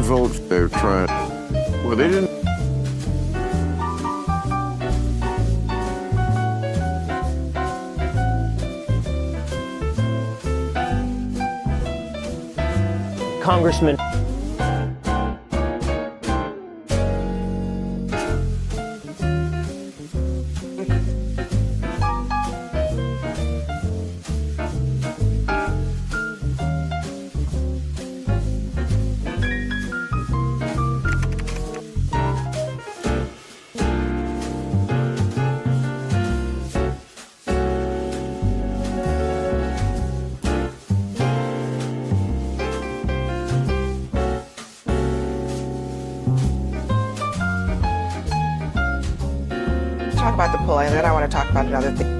votes they're trying. Well, they didn't. Congressman. Talk about the poll, and then I want to talk about another thing.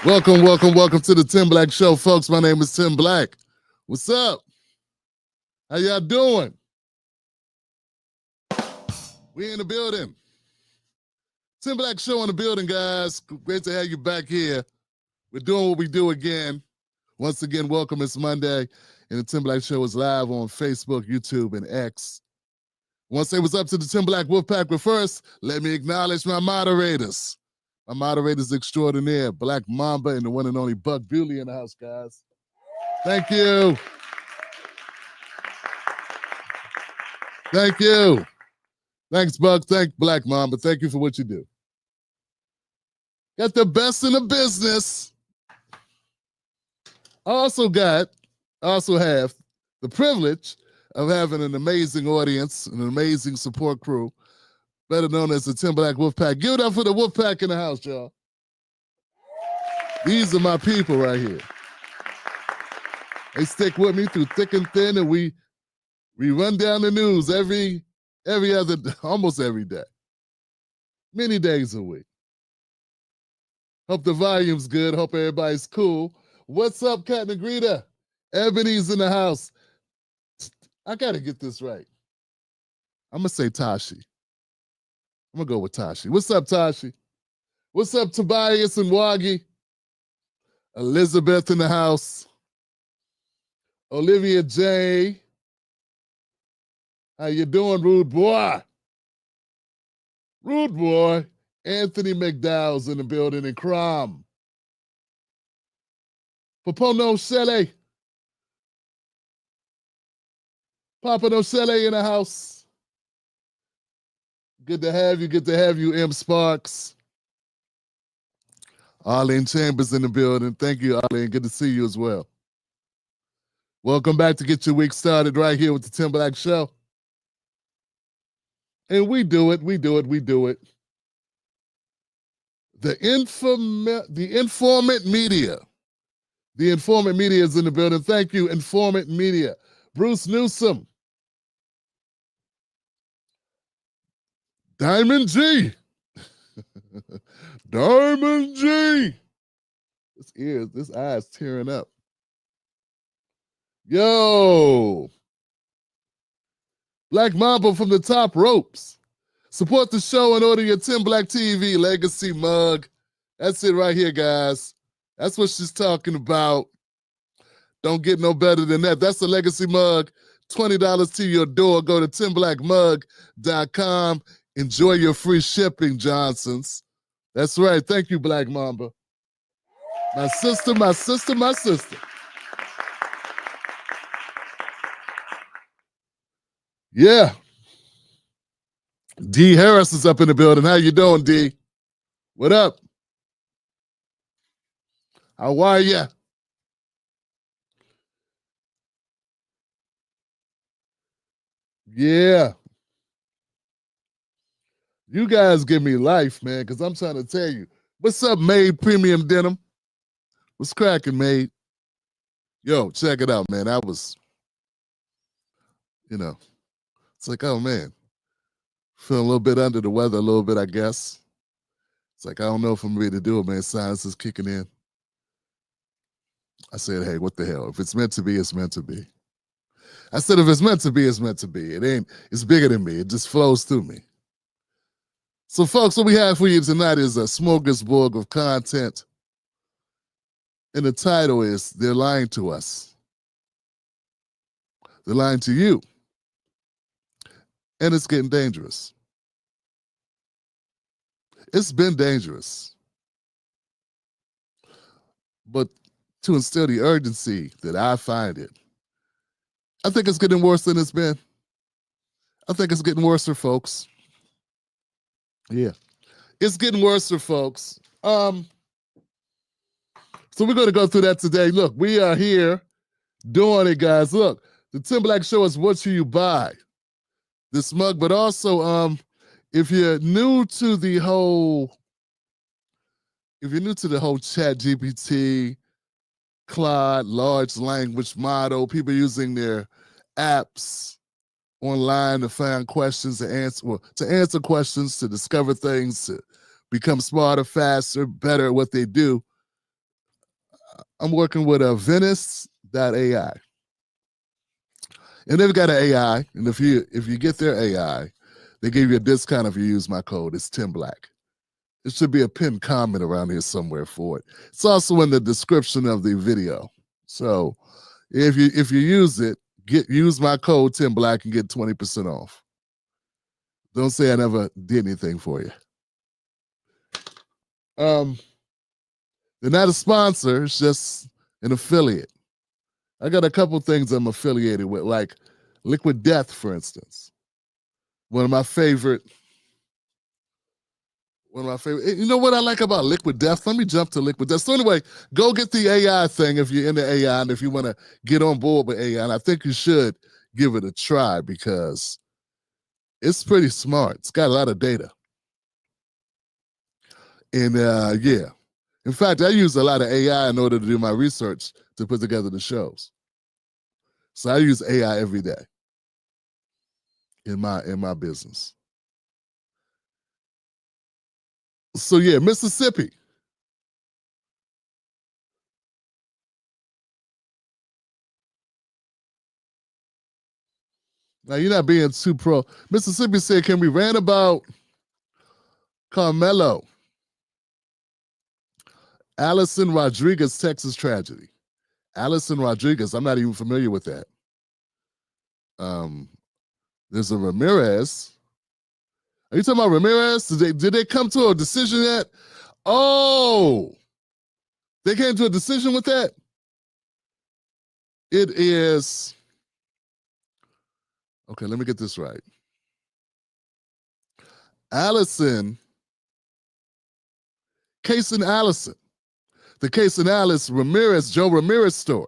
Welcome to the Tim Black Show, folks. My name is Tim Black. What's up? How y'all doing? We in the building. Tim Black Show in the building, guys. Great to have you back here. We're doing what we do again. Once again, welcome. It's Monday, and the Tim Black Show is live on Facebook, YouTube, and X. Once it was up to the Tim Black Wolfpack, but first, let me acknowledge my moderators. My moderators extraordinaire, Black Mamba and the one and only Buck Bewley in the house, guys. Thank you. Thank you. Thanks, Buck. Thank Black Mamba. Thank you for what you do. Got the best in the business. I also have the privilege of having an amazing audience, an amazing support crew, better known as the Tim Black Wolfpack. Give it up for the Wolfpack in the house, y'all. These are my people right here. They stick with me through thick and thin, and we run down the news almost every day. Many days a week. Hope the volume's good. Hope everybody's cool. What's up, Cat Negrita? Ebony's in the house. I gotta get this right. I'm gonna say Tashi. I'm gonna go with Tashi. What's up, Tashi? What's up, Tobias and Wagi? Elizabeth in the house. Olivia J. How you doing, rude boy? Rude boy. Anthony McDowell's in the building, and Crom. Papono Shelley. Papa No Shelley in the house. Good to have you, M. Sparks. Arlene Chambers in the building. Thank you, Arlene. Good to see you as well. Welcome back to get your week started right here with the Tim Black Show. And we do it. The Informant Media. The Informant Media is in the building. Thank you, Informant Media. Bruce Newsom. Diamond G. Diamond G. This eye's tearing up. Yo. Black Mamba from the top ropes. Support the show and order your Tim Black TV Legacy mug. That's it right here, guys. That's what she's talking about. Don't get no better than that. That's the Legacy mug. $20 to your door. Go to timblackmug.com. Enjoy your free shipping, Johnsons. That's right. Thank you, Black Mamba. My sister. Yeah. D. Harris is up in the building. How you doing, D? What up? How are ya? Yeah. You guys give me life, man, because I'm trying to tell you. What's up, Maid Premium Denim? What's cracking, Maid? Yo, check it out, man. I was, it's like, oh, man. Feeling a little bit under the weather, a little bit, I guess. It's like, I don't know if I'm ready to do it, man. Science is kicking in. I said, hey, what the hell? If it's meant to be, it's meant to be. I said, if it's meant to be, it's meant to be. It's bigger than me. It just flows through me. So, folks, what we have for you tonight is a smorgasbord of content. And the title is, They're Lying to Us. They're lying to you. And it's getting dangerous. It's been dangerous. But to instill the urgency that I find it, I think it's getting worse than it's been. I think it's getting worse, folks. Yeah. It's getting worse, folks. So we're going to go through that today. Look, we are here doing it, guys. Look, the Tim Black Show is what you buy. This mug, but also, if you're new to the whole Chat GPT, Claude, large language model, people using their apps online to find questions to answer questions, to discover things, to become smarter, faster, better at what they do. I'm working with a Venice.ai. And they've got an AI, and if you get their AI, they give you a discount if you use my code. It's Tim Black. It should be a pinned comment around here somewhere for it. It's also in the description of the video. So if you use it, use my code Tim Black and get 20% off. Don't say I never did anything for you. They're not a sponsor, it's just an affiliate. I got a couple things I'm affiliated with, like Liquid Death, for instance. One of my favorite. You know what I like about Liquid Death? Let me jump to Liquid Death. So anyway, go get the AI thing if you're into AI and if you want to get on board with AI. And I think you should give it a try because it's pretty smart. It's got a lot of data. And yeah. In fact, I use a lot of AI in order to do my research to put together the shows. So I use AI every day in my business. So yeah, Mississippi. Now you're not being too pro. Mississippi said, can we rant about Carmelo? Allison Rodriguez, Texas tragedy. Allison Rodriguez, I'm not even familiar with that. There's a Ramirez. Are you talking about Ramirez? Did they come to a decision yet? Oh, they came to a decision with that? It is, okay, let me get this right. Allison, Case and Allison. The Case and Alice Ramirez, Joe Ramirez story.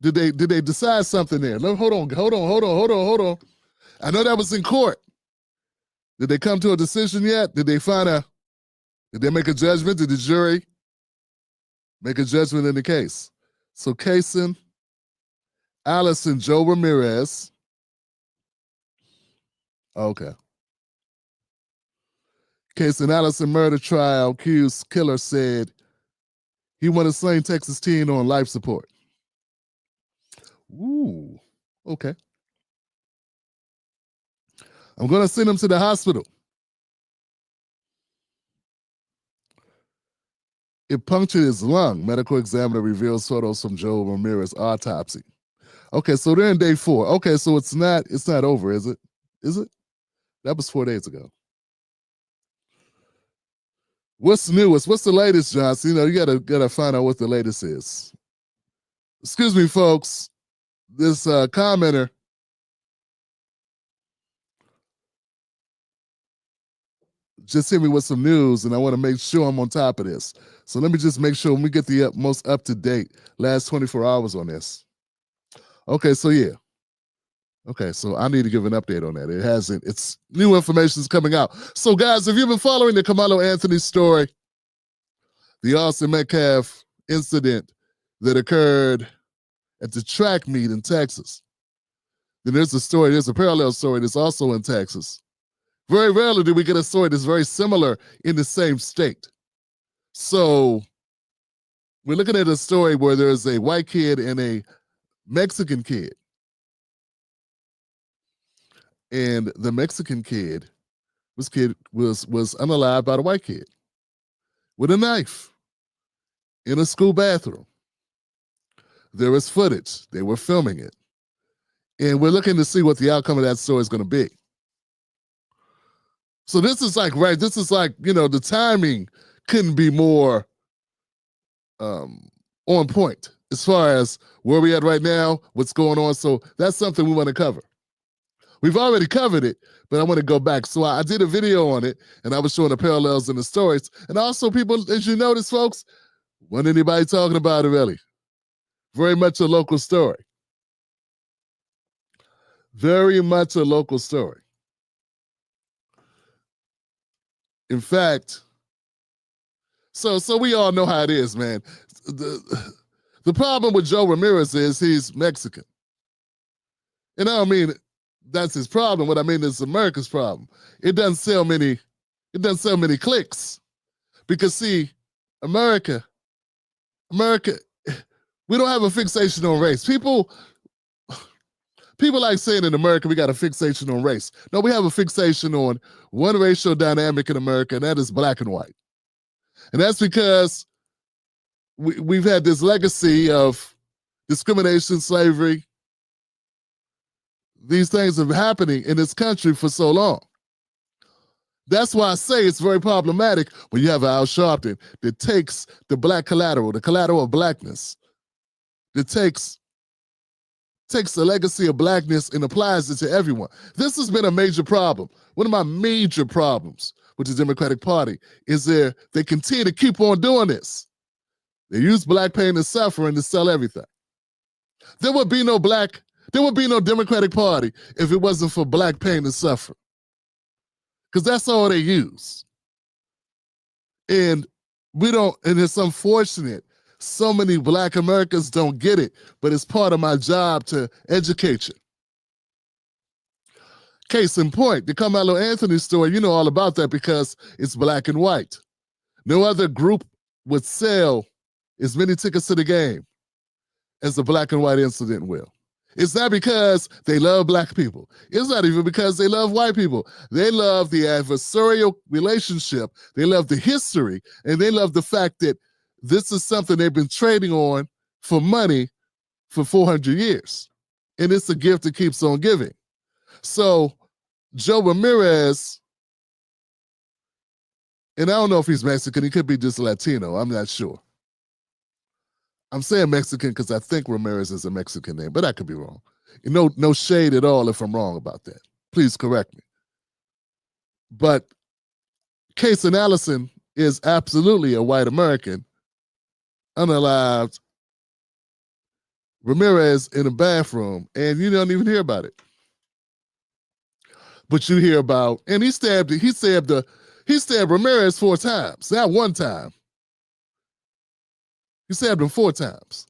Did they decide something there? Hold on. I know that was in court. Did they come to a decision yet? Did they make a judgment? Did the jury make a judgment in the case? So Kaysen, Allison, Joe Ramirez. Okay. Kaysen Allison murder trial, accused killer said he wanted slain Texas teen on life support. Ooh, okay. I'm going to send him to the hospital. It punctured his lung. Medical examiner reveals photos from Joe Ramirez autopsy. Okay, so they're in day 4. Okay, so it's not over, is it? Is it? That was 4 days ago. What's the newest? What's the latest, Johnson? You know, you gotta find out what the latest is. Excuse me, folks. This commenter just hit me with some news, and I want to make sure I'm on top of this. So let me just make sure we get the most up-to-date last 24 hours on this. Okay, so yeah. Okay, so I need to give an update on that. It hasn't. It's new information is coming out. So guys, if you've been following the Carmelo Anthony story, the Austin Metcalf incident that occurred at the track meet in Texas, then there's a parallel story that's also in Texas. Very rarely do we get a story that's very similar in the same state. So we're looking at a story where there's a white kid and a Mexican kid. And the Mexican kid was unalived by the white kid with a knife in a school bathroom. There was footage. They were filming it. And we're looking to see what the outcome of that story is going to be. So this is like, the timing couldn't be more on point as far as where we at right now, what's going on. So that's something we want to cover. We've already covered it, but I want to go back. So I did a video on it, and I was showing the parallels in the stories. And also, people, as you notice, folks, wasn't anybody talking about it really. Very much a local story. Very much a local story. In fact, so we all know how it is, man. The problem with Joe Ramirez is he's Mexican. And I don't mean that's his problem. What I mean is America's problem. It doesn't sell many clicks. Because see, America America, we don't have a fixation on race. People like saying in America, we got a fixation on race. No, we have a fixation on one racial dynamic in America, and that is black and white. And that's because we've had this legacy of discrimination, slavery. These things have been happening in this country for so long. That's why I say it's very problematic when you have Al Sharpton that takes the black collateral, the collateral of blackness, that takes the legacy of blackness and applies it to everyone. This has been a major problem. One of my major problems with the Democratic Party is they continue to keep on doing this. They use black pain and suffering to sell everything. There would be no Democratic Party if it wasn't for black pain and suffering. Because that's all they use. And it's unfortunate so many black Americans don't get it, but it's part of my job to educate you. Case in point, the Carmelo Anthony story, you know all about that because it's black and white. No other group would sell as many tickets to the game as the black and white incident will. It's not because they love black people. It's not even because they love white people. They love the adversarial relationship. They love the history, and they love the fact that this is something they've been trading on for money for 400 years. And it's a gift that keeps on giving. So Joe Ramirez, and I don't know if he's Mexican, he could be just Latino, I'm not sure. I'm saying Mexican because I think Ramirez is a Mexican name, but I could be wrong. No shade at all if I'm wrong about that. Please correct me. But Casey Allison is absolutely a white American, unalived Ramirez in a bathroom, and you don't even hear about it. But you hear about, and he stabbed Ramirez 4 times, not one time. He stabbed him 4 times.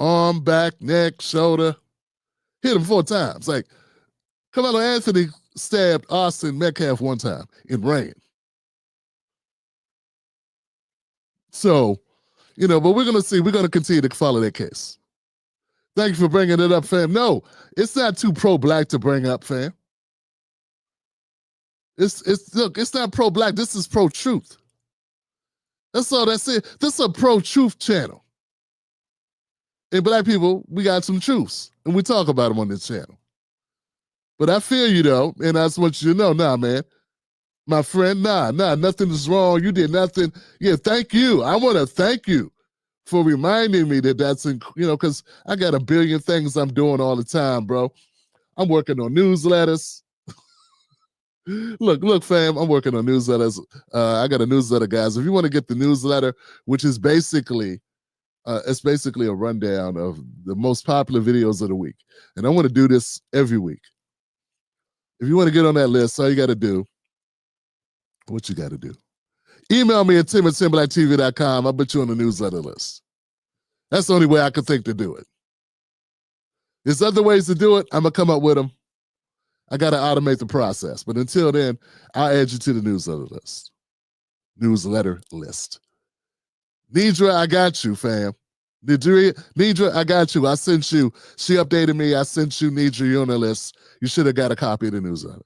Arm, back, neck, shoulder. Hit him 4 times. Like, Carmelo Anthony stabbed Austin Metcalf 1 time in rain. So, but we're going to continue to follow that case. Thank you for bringing it up, fam. No, it's not too pro-black to bring up, fam. It's not pro-black. This is pro-truth. That's all that's it. This is a pro-truth channel. And black people, we got some truths, and we talk about them on this channel. But I feel you, though, and I just want you to know, nah, man, my friend, nothing is wrong. You did nothing. Yeah, thank you. I want to thank you for reminding me that's, because I got a billion things I'm doing all the time, bro. I'm working on newsletters. Look, fam, I'm working on newsletters. I got a newsletter, guys. If you want to get the newsletter, which is basically, it's basically a rundown of the most popular videos of the week. And I want to do this every week. If you want to get on that list, all you got to do, what you got to do? Email me at tim@timblacktv.com. I'll put you on the newsletter list. That's the only way I could think to do it. There's other ways to do it. I'm going to come up with them. I got to automate the process. But until then, I'll add you to the newsletter list. Nidra, I got you, fam. Nidra, I got you. I sent you. She updated me. I sent you, Nidra, you're on the list. You should have got a copy of the newsletter.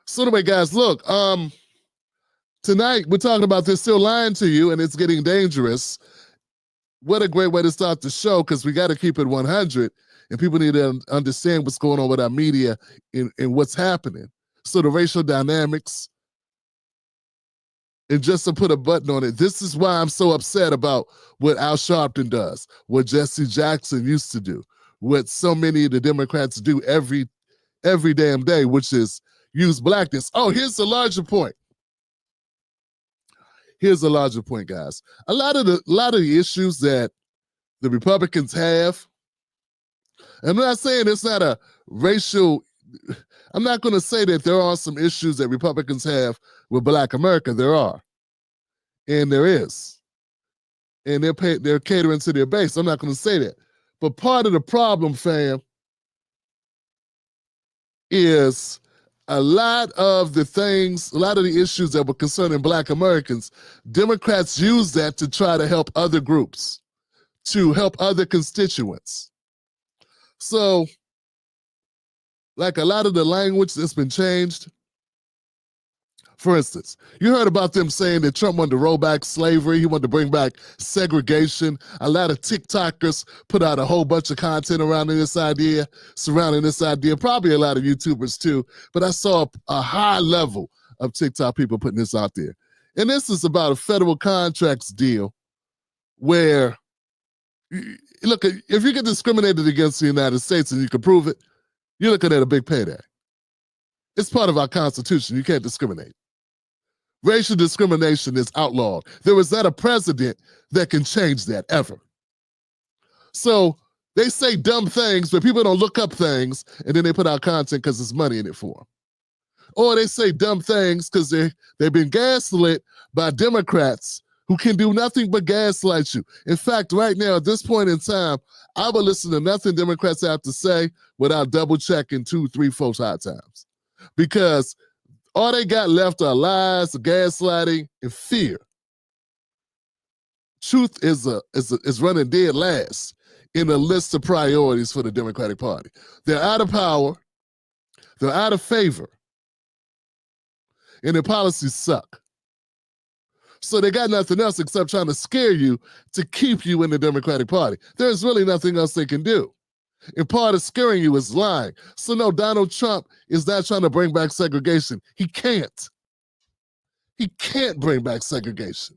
So anyway, guys, look, tonight we're talking about They're Still Lying to You, and it's getting dangerous. What a great way to start the show, because we got to keep it 100, and people need to understand what's going on with our media and what's happening. So the racial dynamics, and just to put a button on it, this is why I'm so upset about what Al Sharpton does, what Jesse Jackson used to do, what so many of the Democrats do every damn day, which is use blackness. Oh, here's the larger point. Here's the larger point, guys. A lot of the issues that the Republicans have, I'm not saying it's not a racial, I'm not going to say that there are some issues that Republicans have with Black America. There are. And there is. And they're catering to their base. I'm not going to say that. But part of the problem, fam, is a lot of the things, a lot of the issues that were concerning Black Americans, Democrats use that to try to help other groups, to help other constituents. So, like a lot of the language that's been changed, for instance, you heard about them saying that Trump wanted to roll back slavery. He wanted to bring back segregation. A lot of TikTokers put out a whole bunch of content surrounding this idea. Probably a lot of YouTubers too. But I saw a high level of TikTok people putting this out there. And this is about a federal contracts deal where, look, if you get discriminated against in the United States and you can prove it, you're looking at a big payday. It's part of our Constitution. You can't discriminate. Racial discrimination is outlawed. There is not a president that can change that ever. So they say dumb things, but people don't look up things, and then they put out content because there's money in it for them. Or they say dumb things because they've been gaslit by Democrats who can do nothing but gaslight you. In fact, right now, at this point in time, I would listen to nothing Democrats have to say without double checking 2, 3, 4 times. Because all they got left are lies, gaslighting, and fear. Truth is running dead last in the list of priorities for the Democratic Party. They're out of power, they're out of favor, and their policies suck. So they got nothing else except trying to scare you to keep you in the Democratic Party. There's really nothing else they can do. And part of scaring you is lying. So no, Donald Trump is not trying to bring back segregation. He can't. He can't bring back segregation.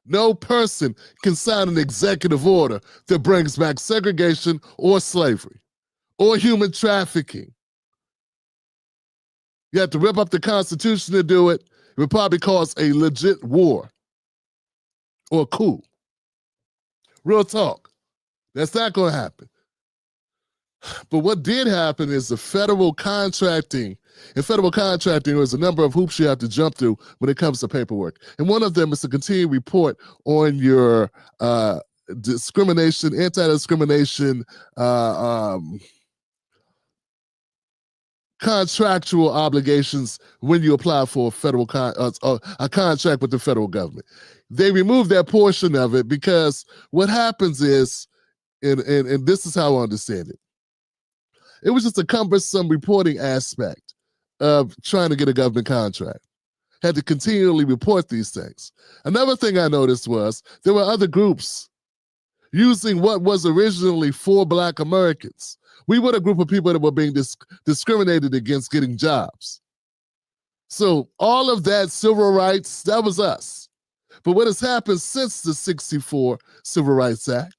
No person can sign an executive order that brings back segregation or slavery or human trafficking. You have to rip up the Constitution to do it. It would probably cause a legit war or a coup. Real talk. That's not going to happen. But what did happen is the federal contracting. In federal contracting, there's a number of hoops you have to jump through when it comes to paperwork. And one of them is to continue to report on your discrimination, anti-discrimination, contractual obligations when you apply for a federal a contract with the federal government. They removed that portion of it because what happens is, and this is how I understand it, it was just a cumbersome reporting aspect of trying to get a government contract. Had to continually report these things. Another thing I noticed was there were other groups using what was originally for Black Americans. We were a group of people that were being discriminated against getting jobs. So all of that civil rights, that was us. But what has happened since the 1964 Civil Rights Act,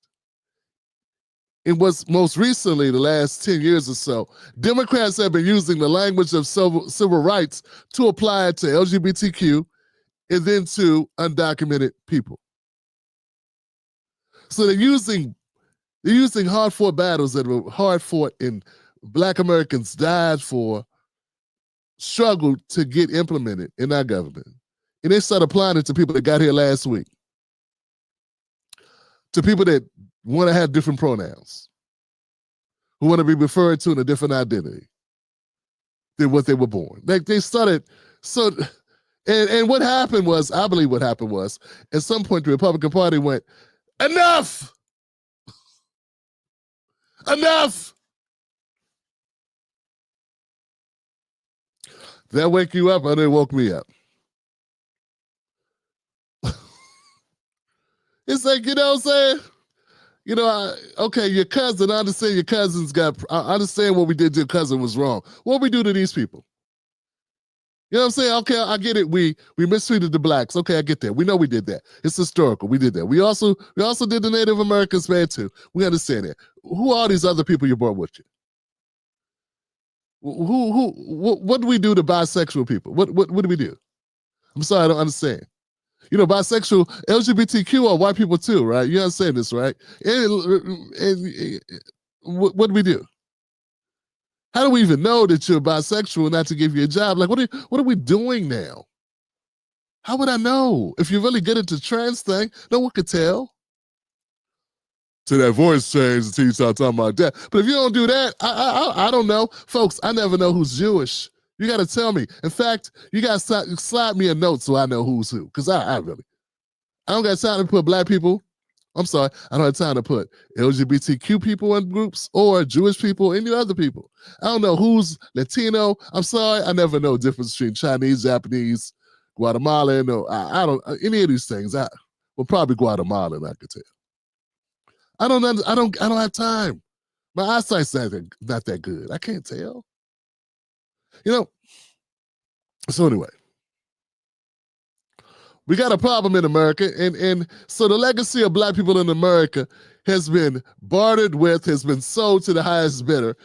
and what's most recently, the last 10 years or so, Democrats have been using the language of civil rights to apply it to LGBTQ and then to undocumented people. So they're using hard-fought battles that were hard-fought and Black Americans died for, struggled to get implemented in our government. And they start applying it to people that got here last week, to people that want to have different pronouns, who want to be referred to in a different identity than what they were born. They started, so, and what happened was, I believe what happened was, at some point the Republican Party went, enough! Enough! That wake you up, or they woke me up. It's like, you know what I'm saying? You know, okay, your cousin, I understand your cousin's I understand what we did to your cousin was wrong. What we do to these people? You know what I'm saying? Okay, I get it. We mistreated the blacks. Okay, I get that. We know we did that. It's historical. We did that. We also did the Native Americans bad too. We understand that. Who are these other people you brought with you? What do we do to bisexual people? What do we do? I'm sorry, I don't understand. You know, bisexual, LGBTQ are white people too, right? You understand this, right? And what do we do? How do we even know that you're bisexual not to give you a job? Like, what are we doing now? How would I know? If you're really good at the trans thing, no one could tell. to that voice change until you start talking about that. But if you don't do that, I don't know. Folks, I never know who's Jewish. You got to tell me. In fact, you got to slide me a note so I know who's who. Because I don't got time to put black people. I'm sorry, I don't have time to put LGBTQ people in groups or Jewish people, any other people. I don't know who's Latino. I'm sorry, I never know the difference between Chinese, Japanese, Guatemalan, or I don't any of these things. Well, probably Guatemalan, I could tell. I don't have time. My eyesight's not that good. I can't tell. You know. So anyway. We got a problem in America, and so the legacy of black people in America has been bartered with, has been sold to the highest bidder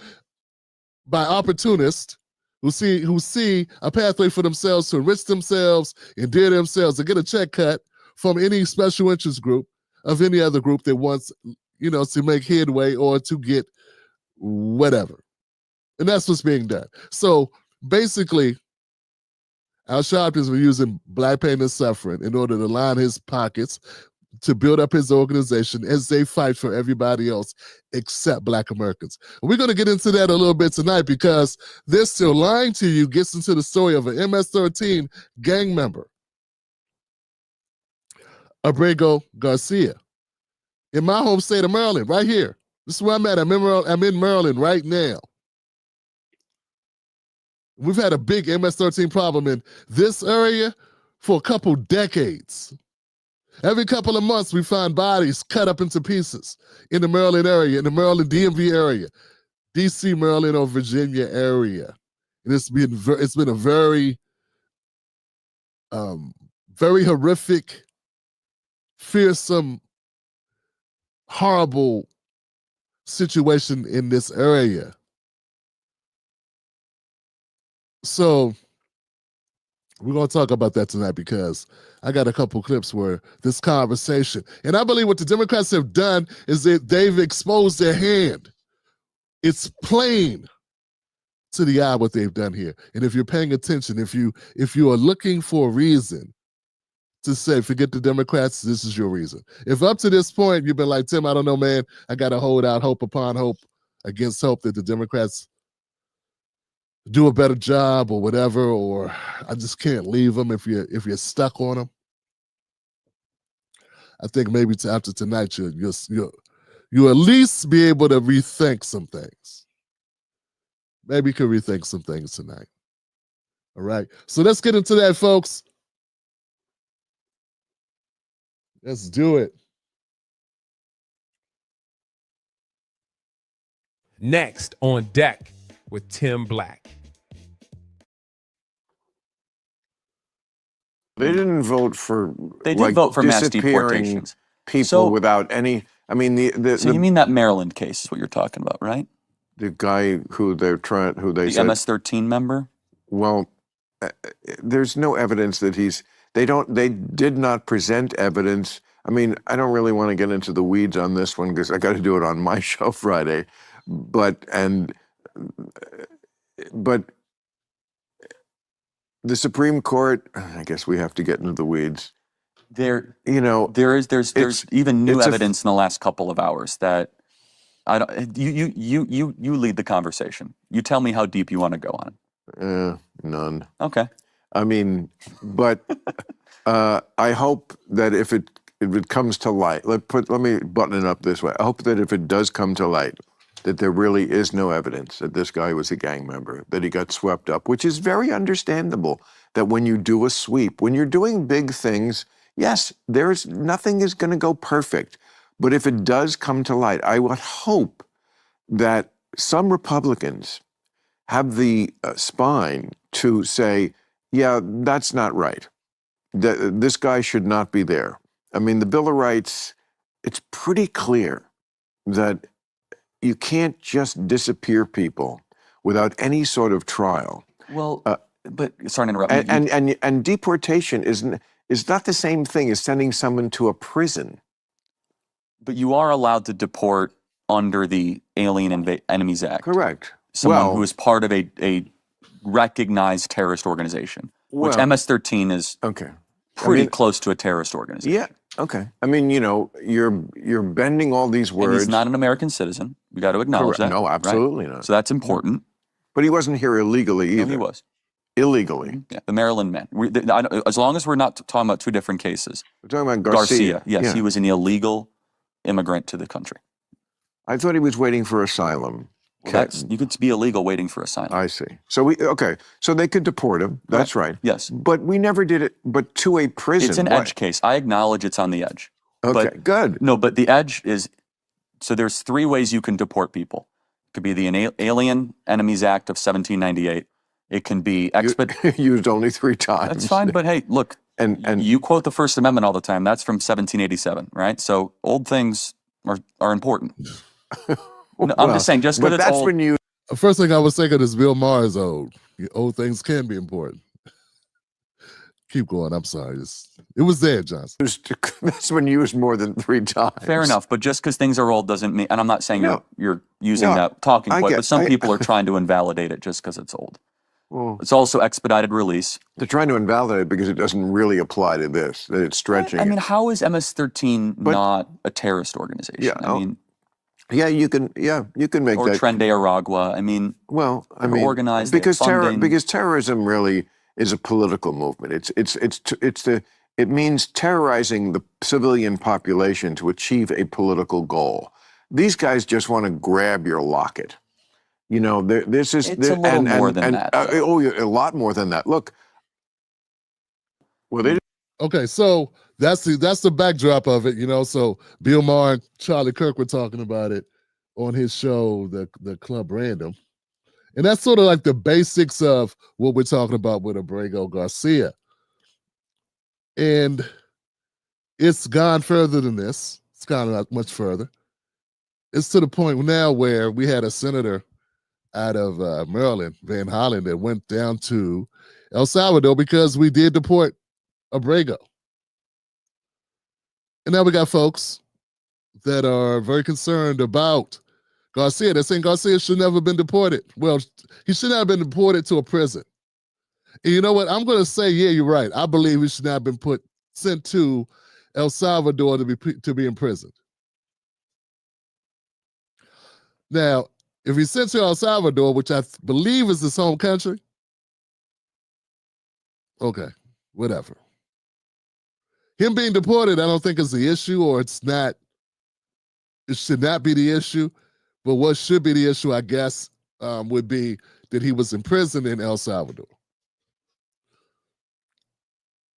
by opportunists who see a pathway for themselves to enrich themselves, endear themselves, to get a check cut from any special interest group of any other group that wants, to make headway or to get whatever. And that's what's being done. So basically, Al Sharpton's been using black pain and suffering in order to line his pockets to build up his organization as they fight for everybody else except black Americans. And we're going to get into that a little bit tonight because They're Still Lying to You gets into the story of an MS-13 gang member, Abrego Garcia, in my home state of Maryland, right here. This is where I'm at. I'm in Maryland right now. We've had a big MS-13 problem in this area for a couple decades. Every couple of months, we find bodies cut up into pieces in the Maryland area, in the Maryland DMV area, DC, Maryland, or Virginia area. And it's been a very, very horrific, fearsome, horrible situation in this area. So we're going to talk about that tonight because I got a couple clips where this conversation, and I believe what the Democrats have done is that they've exposed their hand. It's plain to the eye what they've done here. And if you're paying attention, if you are looking for a reason to say, forget the Democrats, this is your reason. If up to this point you've been like, Tim, I don't know, man, I got to hold out hope upon hope against hope that the Democrats do a better job or whatever, or I just can't leave them if you're stuck on them. I think maybe after tonight you'll at least be able to rethink some things. Maybe you can rethink some things tonight. All right, so let's get into that, folks. Let's do it. Next on deck with Tim Black. They didn't vote for. They did vote for mass deportations. People without any. I mean, so you mean that Maryland case is what you're talking about, right? The guy who they the MS-13 member. Well, there's no evidence that They did not present evidence. I mean, I don't really want to get into the weeds on this one because I got to do it on my show Friday, but the Supreme Court, I guess we have to get into the weeds. There's even new evidence in the last couple of hours that you lead the conversation. You tell me how deep you want to go on it. None. Okay. I mean, but I hope that if it comes to light, let me button it up this way. I hope that if it does come to light, that there really is no evidence that this guy was a gang member, that he got swept up, which is very understandable, that when you do a sweep, when you're doing big things, yes, nothing is going to go perfect. But if it does come to light, I would hope that some Republicans have the spine to say, yeah, that's not right. This guy should not be there. I mean, the Bill of Rights, it's pretty clear that you can't just disappear people without any sort of trial. Well, but sorry to interrupt. And deportation is not the same thing as sending someone to a prison. But you are allowed to deport under the Alien Enemies Act. Correct. Someone who is part of a recognized terrorist organization, which MS-13 is pretty close to a terrorist organization. Yeah. Okay. I mean, you're bending all these And words. he's not an American citizen. We got to acknowledge Correct. that. No, right? absolutely not. So that's important. But he wasn't here illegally either. No, he was. Illegally. Yeah, the Maryland man. As long as we're not talking about two different cases. We're talking about Garcia. Yes, Yeah. he was an illegal immigrant to the country. I thought he was waiting for asylum. Well, you could be illegal waiting for asylum. I see. So so they could deport him. That's right. Yes. But we never did it, but to a prison. It's an edge case. I acknowledge it's on the edge. Okay, good. No, but the edge is, so there's three ways you can deport people. It could be the Alien Enemies Act of 1798. It can be Used only 3 times. That's fine, but hey, look, and you quote the First Amendment all the time. That's from 1787, right? So old things are important. No, I'm just saying, just because it's that's old. when you. The first thing I was thinking is Bill Maher is old. Old things can be important. Keep going. I'm sorry. It was there, Johnson. That's when used more than 3 times. Fair enough, but just because things are old doesn't mean, and I'm not saying No. you're using No, that talking I point, get- but some I- people are trying to invalidate it just because it's old. Well, It's also expedited release. they're trying to invalidate it because it doesn't really apply to this. That it's stretching. I mean, it. how is MS-13 not a terrorist organization? Yeah, I mean, Yeah, you can make or that. Tren de Aragua. I mean, Well, I they're mean, organized, they have funding. because terrorism really is a political movement. It means terrorizing the civilian population to achieve a political goal. These guys just want to grab your locket. This is It's a little more than that, though. a lot more than that. Look, well, they Okay, so that's the backdrop of it, So Bill Maher and Charlie Kirk were talking about it on his show, the Club Random. And that's sort of like the basics of what we're talking about with Abrego Garcia. And it's gone further than this. It's gone not much further. It's to the point now where we had a senator out of Maryland, Van Hollen, that went down to El Salvador because we did deport Abrego. And now we got folks that are very concerned about Garcia. They're saying Garcia should never have been deported. Well, he should not have been deported to a prison. And you know what? I'm going to say, yeah, you're right. I believe he should not have been sent to El Salvador to be imprisoned. Now, if he's sent to El Salvador, which I believe is his home country, okay, whatever. Him being deported, I don't think is the issue, or it should not be the issue. But what should be the issue, I guess, would be that he was imprisoned in El Salvador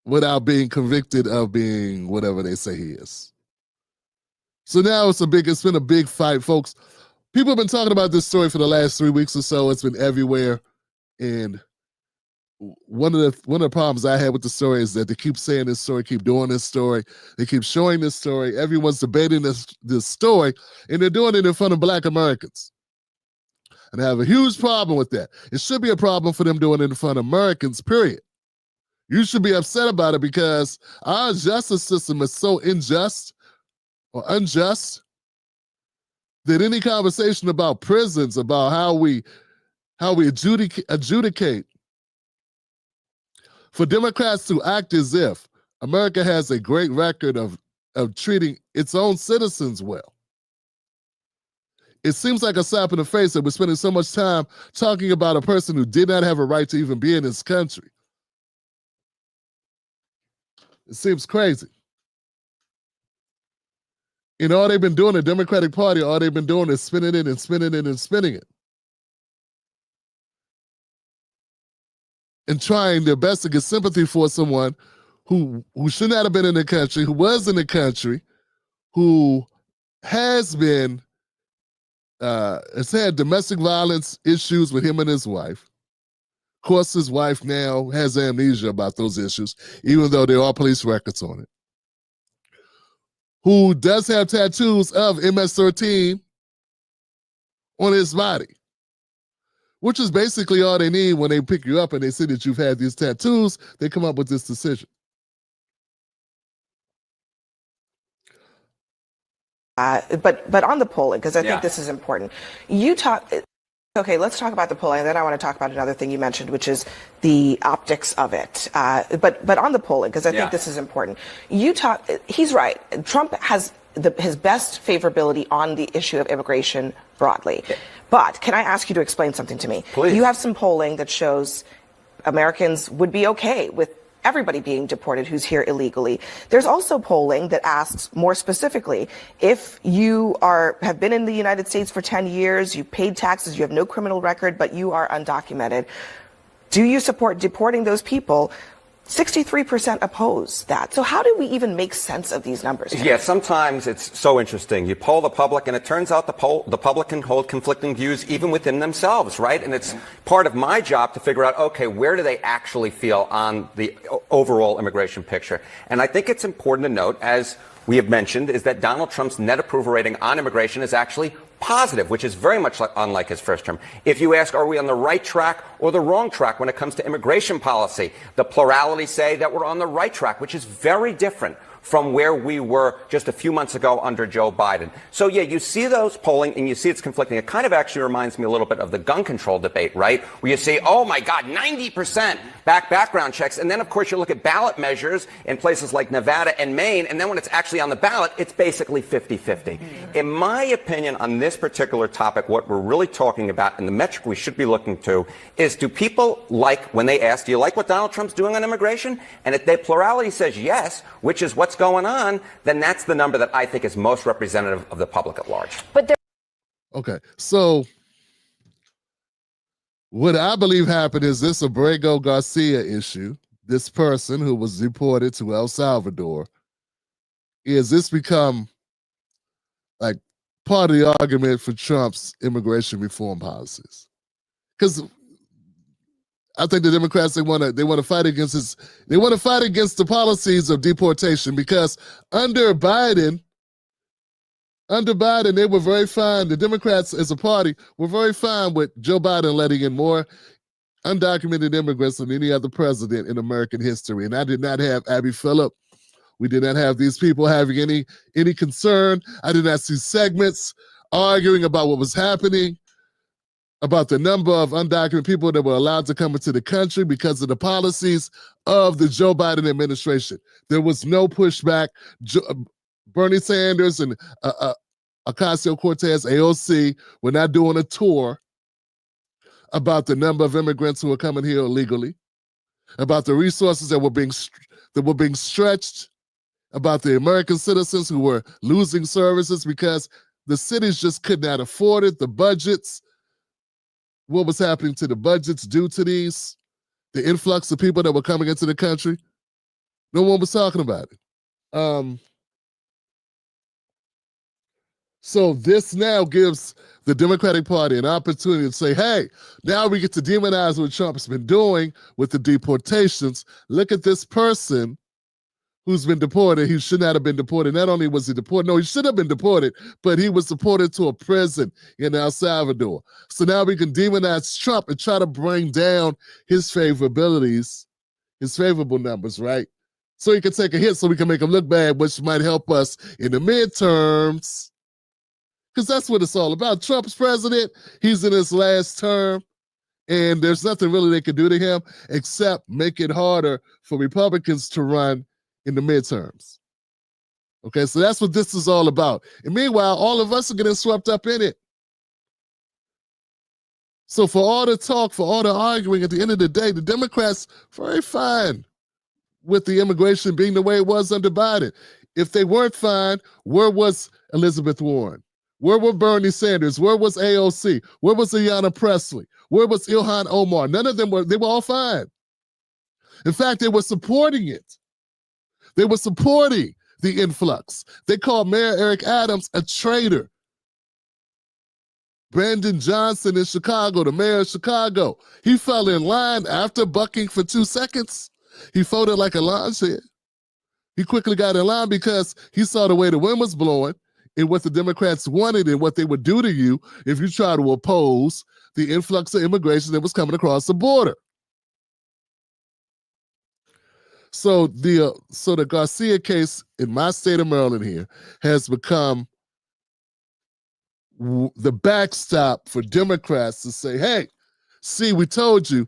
without being convicted of being whatever they say he is. So now it's been a big fight, folks. People have been talking about this story for the last 3 weeks or so. It's been everywhere. And one of the problems I had with the story is that they keep saying this story, keep doing this story. They keep showing this story. Everyone's debating this story, and they're doing it in front of Black Americans. And I have a huge problem with that. It should be a problem for them doing it in front of Americans, period. You should be upset about it because our justice system is so unjust that any conversation about prisons, about how we adjudicate, for Democrats to act as if America has a great record of treating its own citizens well. It seems like a slap in the face that we're spending so much time talking about a person who did not have a right to even be in this country. It seems crazy. And all they've been doing, the Democratic Party, all they've been doing is spinning it and spinning it and spinning it. And trying their best to get sympathy for someone who should not have been in the country, who was in the country, who has had domestic violence issues with him and his wife. Of course, his wife now has amnesia about those issues, even though there are police records on it. Who does have tattoos of MS-13 on his body, which is basically all they need when they pick you up and they see that you've had these tattoos. They come up with this decision. But on the polling, because I think this is important. Okay, let's talk about the polling, and then I want to talk about another thing you mentioned, which is the optics of it. But on the polling, because I think this is important. He's right. Trump has his best favorability on the issue of immigration broadly. But can I ask you to explain something to me? Please. You have some polling that shows Americans would be okay with everybody being deported who's here illegally. There's also polling that asks more specifically, if you have been in the United States for 10 years, you paid taxes, you have no criminal record, but you are undocumented, do you support deporting those people? 63% oppose that. So how do we even make sense of these numbers? Yeah, sometimes it's so interesting. You poll the public, and it turns out the public can hold conflicting views even within themselves, right? And it's part of my job to figure out, okay, where do they actually feel on the overall immigration picture? And I think it's important to note, as we have mentioned, is that Donald Trump's net approval rating on immigration is actually positive, which is very much unlike his first term. If you ask, are we on the right track or the wrong track when it comes to immigration policy, the plurality say that we're on the right track, which is very different from where we were just a few months ago under Joe Biden. So, yeah, you see those polling and you see it's conflicting. It kind of actually reminds me a little bit of the gun control debate, right? Where you say, oh, my God, 90% background checks. And then, of course, you look at ballot measures in places like Nevada and Maine. And then when it's actually on the ballot, it's basically 50-50. In my opinion, on this particular topic, what we're really talking about and the metric we should be looking to is, do people like, when they ask, do you like what Donald Trump's doing on immigration? And if the plurality says yes, which is what's going on, then that's the number that I think is most representative of the public at large. Okay, so what I believe happened is this Abrego Garcia issue, this person who was deported to El Salvador, is this become like part of the argument for Trump's immigration reform policies? Because I think the Democrats, they want to fight against the policies of deportation, because under Biden, they were very fine. The Democrats as a party were very fine with Joe Biden letting in more undocumented immigrants than any other president in American history. And I did not have Abby Phillip. We did not have these people having any concern. I did not see segments arguing about what was happening, about the number of undocumented people that were allowed to come into the country because of the policies of the Joe Biden administration. There was no pushback. Bernie Sanders and Ocasio-Cortez, AOC, were not doing a tour about the number of immigrants who were coming here illegally, about the resources that were being stretched, about the American citizens who were losing services because the cities just could not afford it, the budgets, what was happening to the budgets due to the influx of people that were coming into the country. No one was talking about it. So this now gives the Democratic Party an opportunity to say, hey, now we get to demonize what Trump's been doing with the deportations. Look at this person who's been deported. He should not have been deported. Not only was he deported, no, he should have been deported, but he was deported to a prison in El Salvador. So now we can demonize Trump and try to bring down his favorabilities, his favorable numbers, right? So he can take a hit so we can make him look bad, which might help us in the midterms. Because that's what it's all about. Trump's president, he's in his last term, and there's nothing really they can do to him except make it harder for Republicans to run in the midterms. Okay, so that's what this is all about. And meanwhile, all of us are getting swept up in it. So for all the talk, for all the arguing, at the end of the day, the Democrats very fine with the immigration being the way it was under Biden. If they weren't fine, where was Elizabeth Warren? Where were Bernie Sanders? Where was AOC? Where was Ayanna Pressley? Where was Ilhan Omar? None of them they were all fine. In fact, they were supporting it. They were supporting the influx. They called Mayor Eric Adams a traitor. Brandon Johnson in Chicago, the mayor of Chicago, he fell in line after bucking for 2 seconds. He folded like a lawn chair. He quickly got in line because he saw the way the wind was blowing and what the Democrats wanted and what they would do to you if you try to oppose the influx of immigration that was coming across the border. So the Garcia case in my state of Maryland here has become the backstop for Democrats to say, hey, see, we told you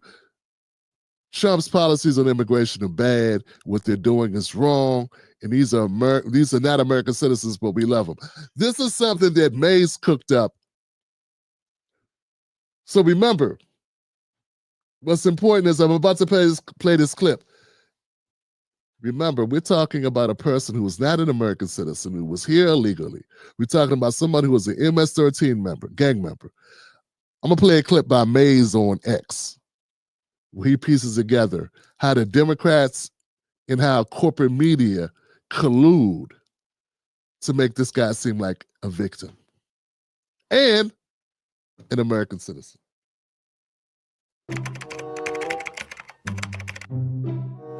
Trump's policies on immigration are bad. What they're doing is wrong. And these are not American citizens, but we love them. This is something that Mays cooked up. So remember, what's important is I'm about to play this clip. Remember, we're talking about a person who was not an American citizen, who was here illegally. We're talking about somebody who was an MS-13 member, gang member. I'm going to play a clip by Mays on X, where he pieces together how the Democrats and how corporate media collude to make this guy seem like a victim and an American citizen.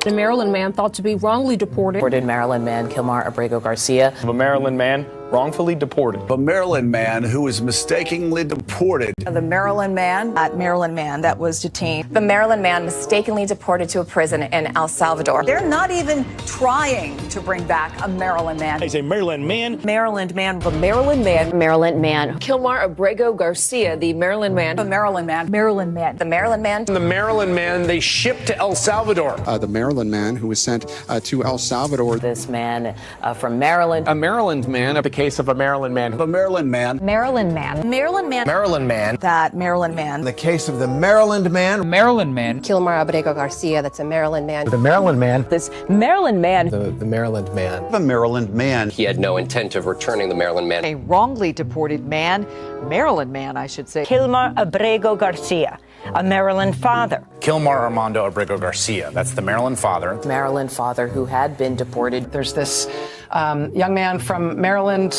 A Maryland man thought to be wrongly deported. Maryland man Kilmar Abrego Garcia. A Maryland man wrongfully deported. A Maryland man who was mistakenly deported. The Maryland man that was detained. The Maryland man mistakenly deported to a prison in El Salvador. They're not even trying to bring back a Maryland man. He's a Maryland man. Maryland man. The Maryland man. Maryland man. Kilmar Abrego Garcia, the Maryland man. The Maryland man. Maryland man. The Maryland man. The Maryland man they shipped to El Salvador. The Maryland man who was sent to El Salvador. This man from Maryland. A Maryland man. The case of a Maryland man. The Maryland man. Maryland man. Maryland man. Maryland man. That Maryland man. The case of the Maryland man. Maryland man. Kilmar Abrego Garcia, that's a Maryland man. The Maryland man. This Maryland man. The Maryland man. The Maryland man. He had no intent of returning the Maryland man. A wrongly deported man, Maryland man, I should say. Kilmar Abrego Garcia, a Maryland father. Kilmar Armando Abrego Garcia. That's the Maryland father. Maryland father who had been deported. There's this young man from Maryland,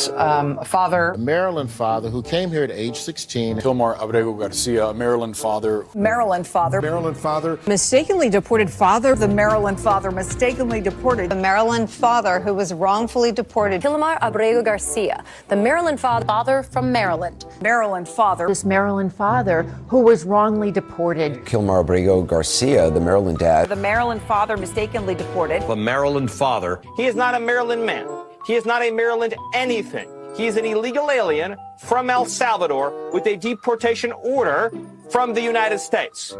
father. A Maryland father who came here at age 16. Kilmar Abrego Garcia, Maryland father. Maryland father. Maryland father. Mistakenly deported father. The Maryland father mistakenly deported. The Maryland father who was wrongfully deported. Kilmar Abrego Garcia, the Maryland father from Maryland. Maryland father. This Maryland father who was wrongly deported. Kilmar Abrego Garcia, the Maryland dad. The Maryland father mistakenly deported. The Maryland father. He is not a Maryland man. He is not a Maryland anything. He is an illegal alien from El Salvador with a deportation order from the United States.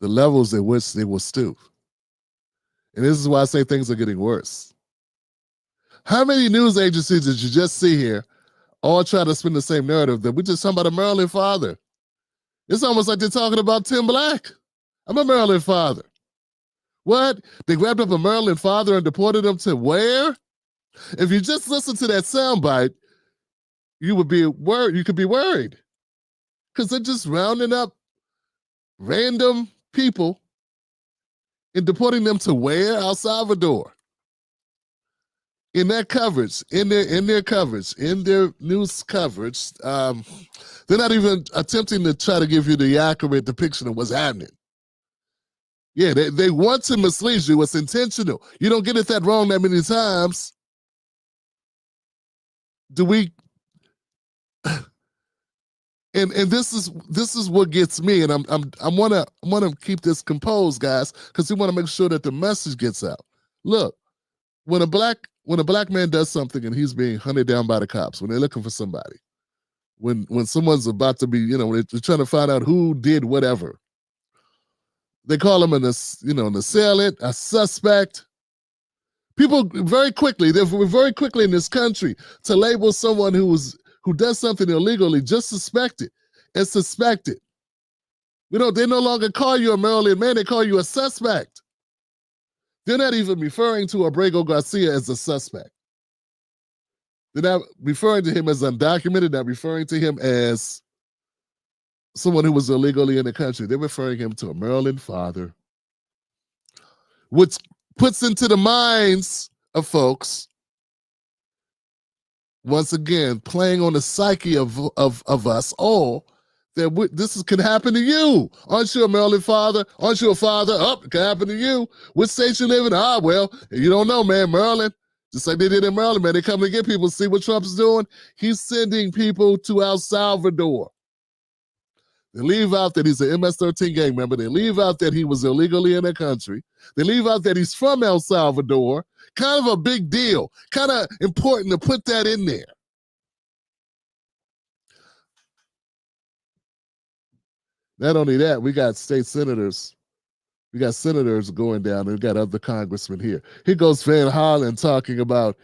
The levels at which they will stoop. And this is why I say things are getting worse. How many news agencies did you just see here all try to spin the same narrative that we're just talking about a Maryland father? It's almost like they're talking about Tim Black. I'm a Maryland father. What? They grabbed up a Maryland father and deported him to where? If you just listen to that soundbite, you would be worried. You could be worried. Because they're just rounding up random people and deporting them to where? El Salvador. In that coverage, in their coverage, in their news coverage, they're not even attempting to try to give you the accurate depiction of what's happening. Yeah, they want to mislead you. It's intentional. You don't get it that wrong that many times. Do we? And this is what gets me, and I wanna keep this composed, guys, because we want to make sure that the message gets out. Look, when a black man does something and he's being hunted down by the cops, when they're looking for somebody, when someone's about to be, they're trying to find out who did whatever, they call him an assailant, a suspect. People very quickly in this country to label someone who does something illegally just suspected. It's suspected. They no longer call you a Maryland man, they call you a suspect. They're not even referring to Abrego Garcia as a suspect. They're not referring to him as undocumented, not referring to him as someone who was illegally in the country. They're referring him to a Maryland father, which puts into the minds of folks, once again, playing on the psyche of us all, that this could happen to you. Aren't you a Maryland father? Aren't you a father? It could happen to you. What state you live in? Well, you don't know, man. Maryland, just like they did in Maryland, man. They come to get people, see what Trump's doing. He's sending people to El Salvador. They leave out that he's an MS-13 gang member. They leave out that he was illegally in their country. They leave out that he's from El Salvador. Kind of a big deal. Kind of important to put that in there. Not only that, we got state senators. We got senators going down, and we got other congressmen here. Here goes Van Hollen talking about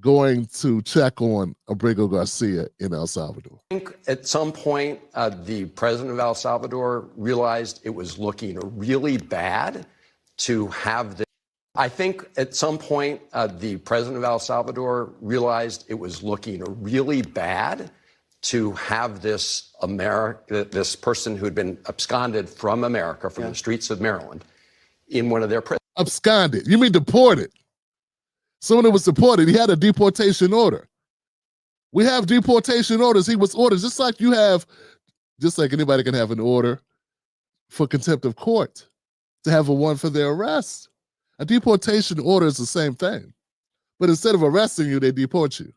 going to check on Abrego Garcia in El Salvador. I think at some point, the president of El Salvador realized it was looking really bad to have this. I think at some point, the president of El Salvador realized it was looking really bad to have this this person who had been absconded from America, from the streets of Maryland, in one of their prisons. Absconded? You mean deported? Someone that was deported, he had a deportation order. We have deportation orders. He was ordered, just like you have, just like anybody can have an order for contempt of court, to have a warrant for their arrest. A deportation order is the same thing. But instead of arresting you, they deport you.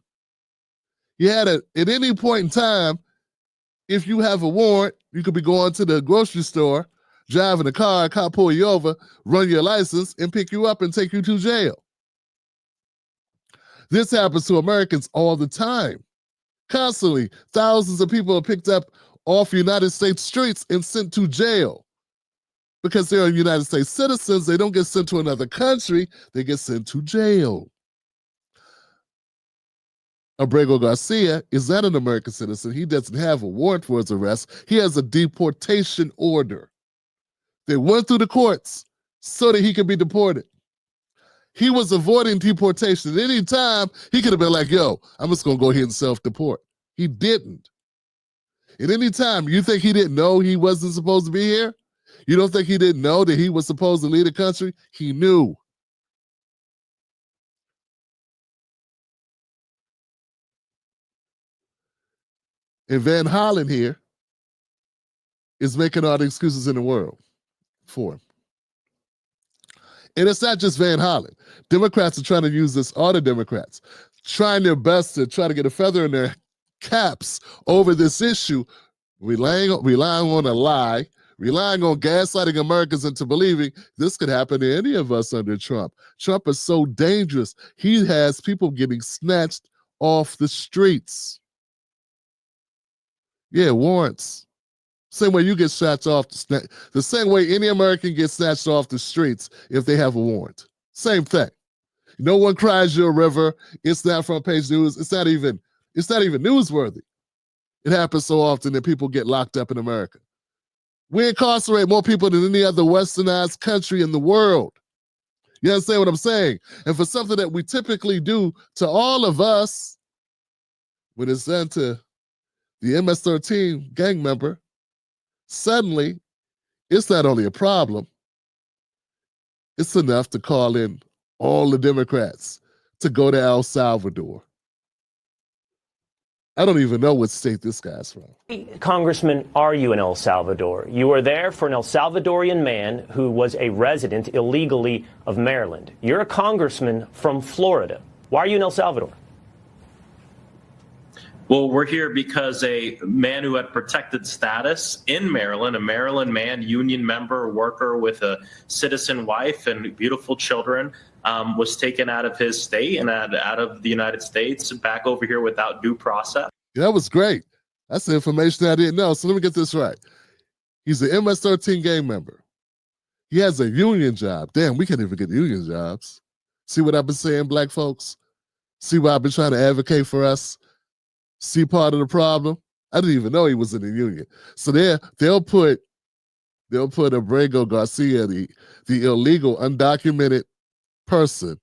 You had at any point in time, if you have a warrant, you could be going to the grocery store, driving a car, a cop pull you over, run your license, and pick you up and take you to jail. This happens to Americans all the time. Constantly, thousands of people are picked up off United States streets and sent to jail. Because they're United States citizens, they don't get sent to another country, they get sent to jail. Abrego Garcia is not an American citizen. He doesn't have a warrant for his arrest. He has a deportation order. They went through the courts so that he could be deported. He was avoiding deportation. At any time, he could have been like, yo, I'm just going to go ahead and self-deport. He didn't. At any time, you think he didn't know he wasn't supposed to be here? You don't think he didn't know that he was supposed to lead the country? He knew. And Van Hollen here is making all the excuses in the world for him. And it's not just Van Hollen. Democrats are trying to use this, all the Democrats, trying their best to try to get a feather in their caps over this issue, relying on a lie, relying on gaslighting Americans into believing this could happen to any of us under Trump. Trump is so dangerous. He has people getting snatched off the streets. Yeah, warrants. Same way you get snatched off the same way any American gets snatched off the streets if they have a warrant. Same thing. No one cries you a river. It's not front page news. It's not even newsworthy. It happens so often that people get locked up in America. We incarcerate more people than any other westernized country in the world. You understand what I'm saying? And for something that we typically do to all of us, when it's done to the MS-13 gang member, suddenly it's not only a problem, it's enough to call in all the Democrats to go to El Salvador. I don't even know what state this guy's from. Congressman, are you in El Salvador? You were there for an El Salvadorian man who was a resident illegally of Maryland. You're a congressman from Florida. Why are you in El Salvador? Well, we're here because a man who had protected status in Maryland, a Maryland man, union member, worker with a citizen wife and beautiful children, was taken out of his state and out of the United States back over here without due process. Yeah, that was great. That's the information I didn't know. So let me get this right. He's an MS-13 gang member. He has a union job. Damn, we can't even get union jobs. See what I've been saying, black folks? See why I've been trying to advocate for us? See part of the problem? I didn't even know he was in the union. So they'll put Abrego Garcia, the illegal, undocumented person.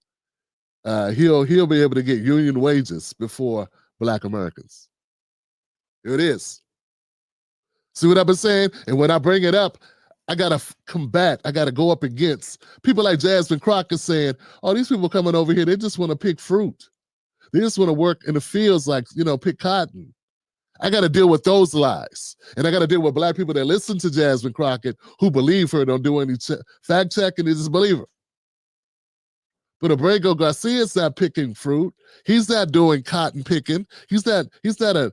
He'll be able to get union wages before black Americans. Here it is. See what I've been saying? And when I bring it up, I gotta combat. I gotta go up against people like Jasmine Crockett saying, "Oh, these people coming over here, they just want to pick fruit. They just want to work in the fields like, pick cotton." I got to deal with those lies. And I got to deal with black people that listen to Jasmine Crockett who believe her, don't do any fact checking, they just believe her. But Abrego Garcia's not picking fruit. He's not doing cotton picking. He's not a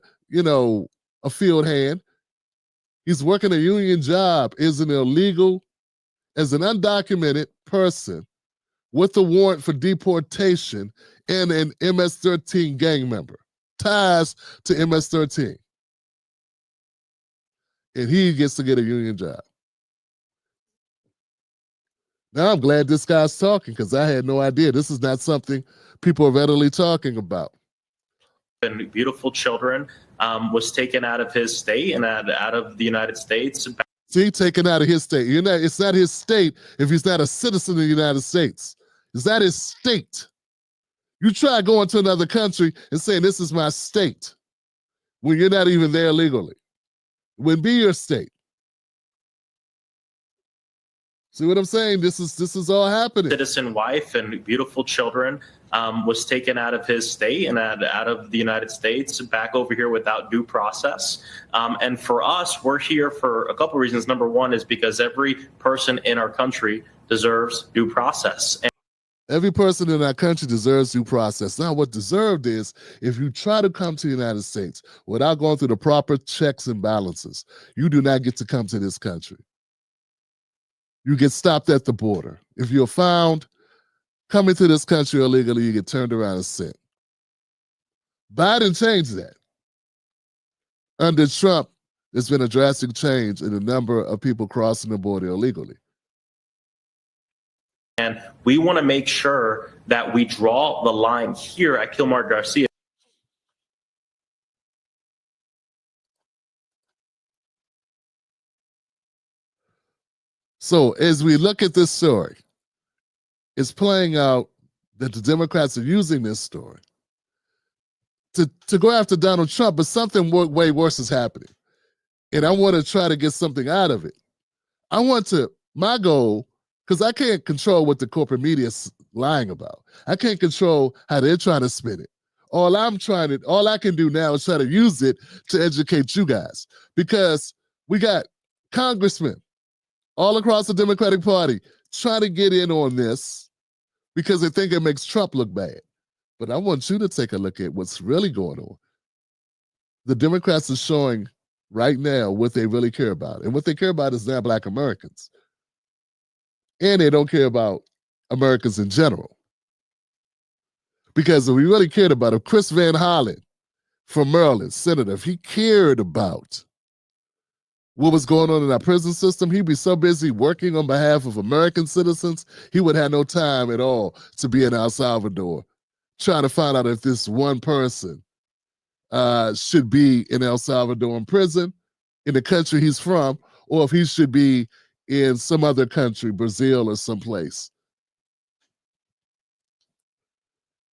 field hand. He's working a union job as an illegal, as an undocumented person with a warrant for deportation and an MS-13 gang member, ties to MS-13. And he gets to get a union job. Now I'm glad this guy's talking because I had no idea. This is not something people are readily talking about. And beautiful children was taken out of his state and out of the United States. See, taken out of his state. It's not his state if he's not a citizen of the United States. It's not his state. You try going to another country and saying, this is my state, when you're not even there legally. It wouldn't be your state. See what I'm saying? This is all happening. Citizen wife and beautiful children was taken out of his state and out of the United States back over here without due process. And for us, we're here for a couple of reasons. Number one is because every person in our country deserves due process. Every person in our country deserves due process. Now, what deserved is if you try to come to the United States without going through the proper checks and balances, you do not get to come to this country. You get stopped at the border. If you're found coming to this country illegally, you get turned around and sent. Biden changed that. Under Trump, there's been a drastic change in the number of people crossing the border illegally. And we want to make sure that we draw the line here at Kilmar Garcia. So as we look at this story, it's playing out that the Democrats are using this story to go after Donald Trump, but something way worse is happening. And I want to try to get something out of it. My goal, because I can't control what the corporate media is lying about. I can't control how they're trying to spin it. All I can do now is try to use it to educate you guys, because we got congressmen all across the Democratic Party trying to get in on this because they think it makes Trump look bad. But I want you to take a look at what's really going on. The Democrats are showing right now what they really care about. And what they care about is now Black Americans. And they don't care about Americans in general. Because if we really cared about, if Chris Van Hollen from Maryland, senator, if he cared about what was going on in our prison system, he'd be so busy working on behalf of American citizens, he would have no time at all to be in El Salvador, trying to find out if this one person should be in El Salvador in prison, in the country he's from, or if he should be in some other country, Brazil or someplace.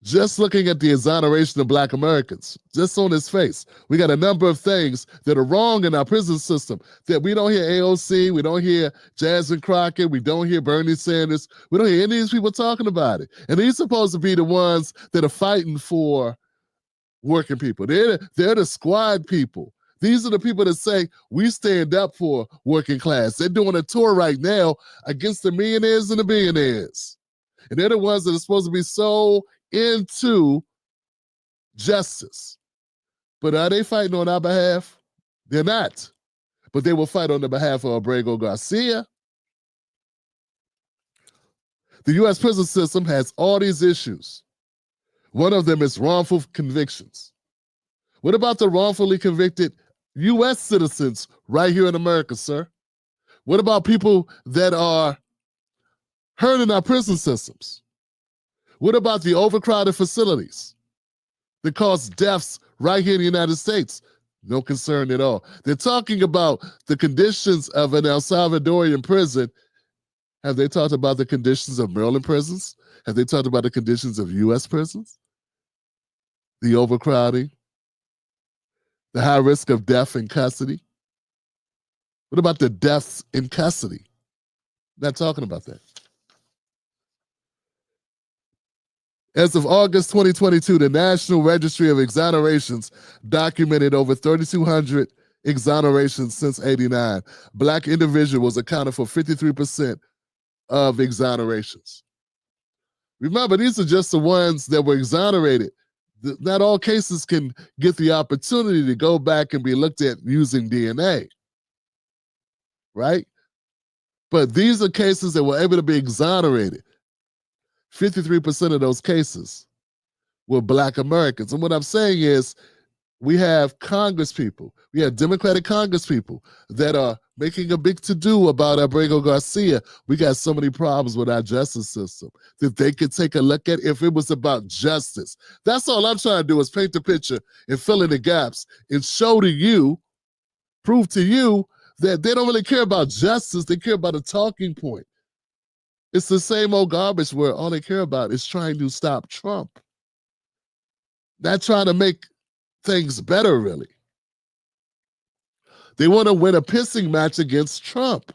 Just looking at the exoneration of Black Americans, just on his face, we got a number of things that are wrong in our prison system that we don't hear AOC, we don't hear Jasmine Crockett, we don't hear Bernie Sanders, we don't hear any of these people talking about it. And these supposed to be the ones that are fighting for working people. They're the squad people. These are the people that say, we stand up for working class. They're doing a tour right now against the millionaires and the billionaires. And they're the ones that are supposed to be so into justice. But are they fighting on our behalf? They're not. But they will fight on the behalf of Abrego Garcia. The U.S. prison system has all these issues. One of them is wrongful convictions. What about the wrongfully convicted U.S. citizens right here in America, sir? What about people that are hurt in our prison systems? What about the overcrowded facilities that cause deaths right here in the United States? No concern at all. They're talking about the conditions of an El Salvadorian prison. Have they talked about the conditions of Maryland prisons? Have they talked about the conditions of U.S. prisons? The overcrowding? The high risk of death in custody? What about the deaths in custody? Not talking about that. As of August 2022, the National Registry of Exonerations documented over 3,200 exonerations since '89. Black individuals accounted for 53% of exonerations. Remember, these are just the ones that were exonerated. Not all cases can get the opportunity to go back and be looked at using DNA. right? But these are cases that were able to be exonerated. 53% of those cases were Black Americans. And what I'm saying is, we have Congress people, we have Democratic Congress people that are making a big to-do about Abrego Garcia. We got so many problems with our justice system that they could take a look at if it was about justice. That's all I'm trying to do is paint the picture and fill in the gaps and show to you, prove to you that they don't really care about justice, they care about a talking point. It's the same old garbage where all they care about is trying to stop Trump. Not trying to make things better, really. They want to win a pissing match against Trump.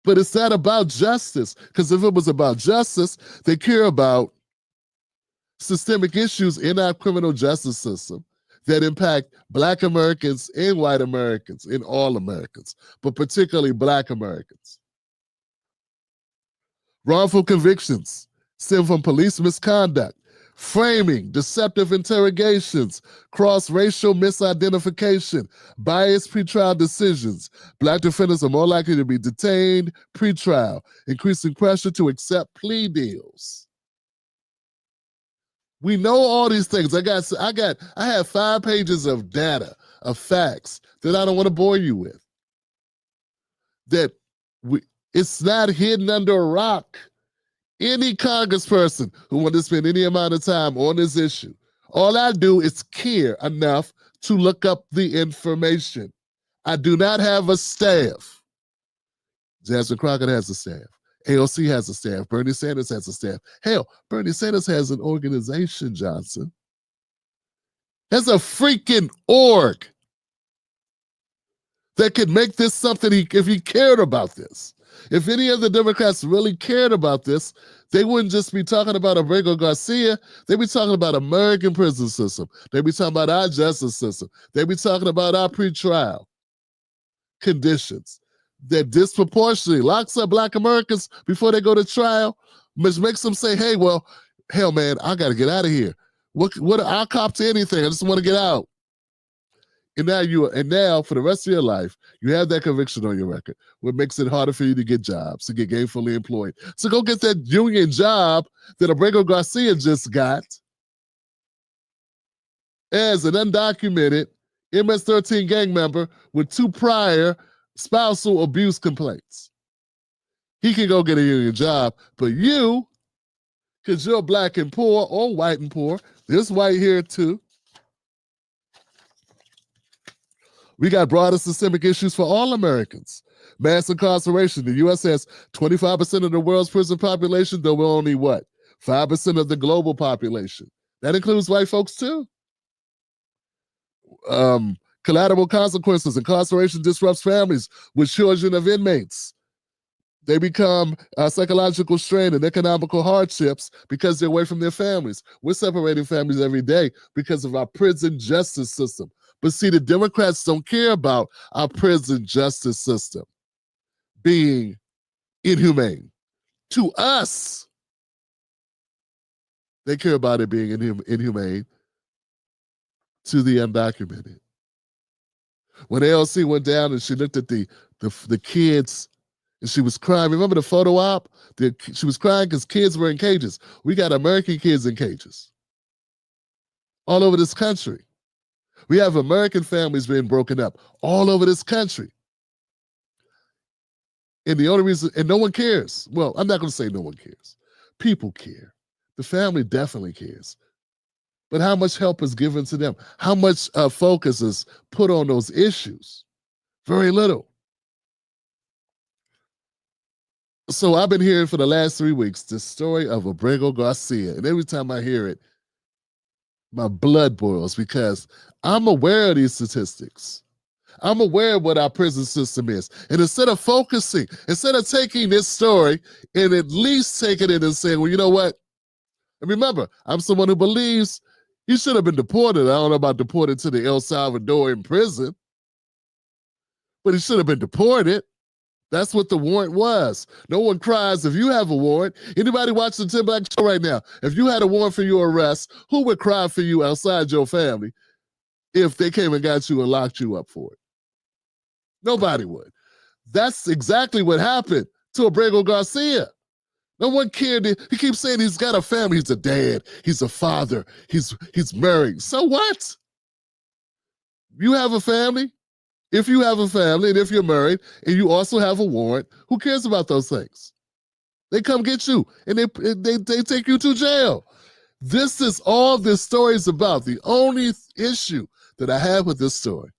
But it's not about justice, because if it was about justice, they care about systemic issues in our criminal justice system that impact Black Americans and white Americans and all Americans, but particularly Black Americans. Wrongful convictions stem from police misconduct, framing, deceptive interrogations, cross-racial misidentification, biased pretrial decisions. Black defendants are more likely to be detained pretrial, increasing pressure to accept plea deals. We know all these things. I have 5 pages of data, of facts that I don't want to bore you with. It's not hidden under a rock. Any congressperson who wants to spend any amount of time on this issue, all I do is care enough to look up the information. I do not have a staff. Jasmine Crockett has a staff. AOC has a staff. Bernie Sanders has a staff. Hell, Bernie Sanders has an organization, Johnson. There's a freaking org that could make this something if he cared about this. If any of the Democrats really cared about this, they wouldn't just be talking about Abrego Garcia. They'd be talking about American prison system. They'd be talking about our justice system. They'd be talking about our pretrial conditions that disproportionately locks up Black Americans before they go to trial, which makes them say, hey, well, hell, man, I got to get out of here. I'll cop to anything. I just want to get out. And now for the rest of your life, you have that conviction on your record, what makes it harder for you to get jobs, to get gainfully employed. So go get that union job that Abrego Garcia just got as an undocumented MS-13 gang member with 2 prior spousal abuse complaints. He can go get a union job, but you, because you're Black and poor or white and poor, there's white here too. We got broader systemic issues for all Americans. Mass incarceration. The U.S. has 25% of the world's prison population, though we're only, 5% of the global population. That includes white folks, too. Collateral consequences. Incarceration disrupts families with children of inmates. They become psychological strain and economical hardships because they're away from their families. We're separating families every day because of our prison justice system. But see, the Democrats don't care about our prison justice system being inhumane. To us, they care about it being inhumane to the undocumented. When AOC went down and she looked at the kids and she was crying, remember the photo op? She was crying because kids were in cages. We got American kids in cages all over this country. We have American families being broken up all over this country. And the only reason, and no one cares. Well, I'm not going to say no one cares. People care. The family definitely cares. But how much help is given to them? How much focus is put on those issues? Very little. So I've been hearing for the last 3 weeks the story of Abrego Garcia. And every time I hear it, my blood boils because I'm aware of these statistics. I'm aware of what our prison system is. And instead of taking this story and at least taking it and saying, well, you know what? And remember, I'm someone who believes he should have been deported. I don't know about deported to the El Salvadorian prison, but he should have been deported. That's what the warrant was. No one cries if you have a warrant. Anybody watching the Tim Black Show right now, if you had a warrant for your arrest, who would cry for you outside your family if they came and got you and locked you up for it? Nobody would. That's exactly what happened to Abrego Garcia. No one cared. He keeps saying he's got a family. He's a dad. He's a father. He's married. So what? You have a family? If you have a family and if you're married and you also have a warrant, who cares about those things? They come get you and they take you to jail. This is all this story is about. The only issue that I have with this story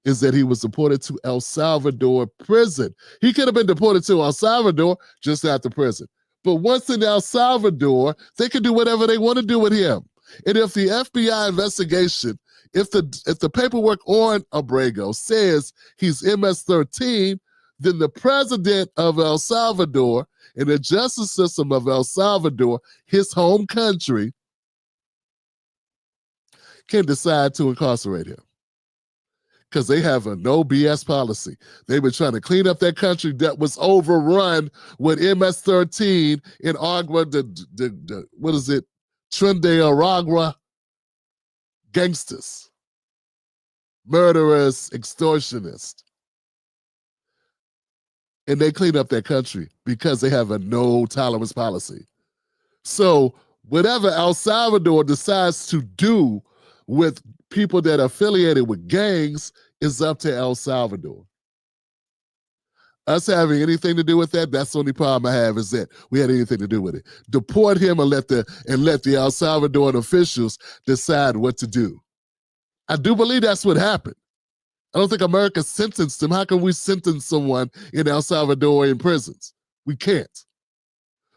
is that he was deported to El Salvador prison. He could have been deported to El Salvador just after prison. But once in El Salvador, they can do whatever they want to do with him. And if the FBI investigation, if the paperwork on Abrego says he's MS-13, then the president of El Salvador and the justice system of El Salvador, his home country, can decide to incarcerate him. Because they have a no BS policy. They've been trying to clean up that country that was overrun with MS-13 in Agua, Trinidad Aragua gangsters, murderers, extortionists. And they clean up that country because they have a no tolerance policy. So whatever El Salvador decides to do with people that are affiliated with gangs is up to El Salvador. Us having anything to do with that, that's the only problem I have is that we had anything to do with it. Deport him and let the El Salvadoran officials decide what to do. I do believe that's what happened. I don't think America sentenced him. How can we sentence someone in El Salvador in prisons? We can't.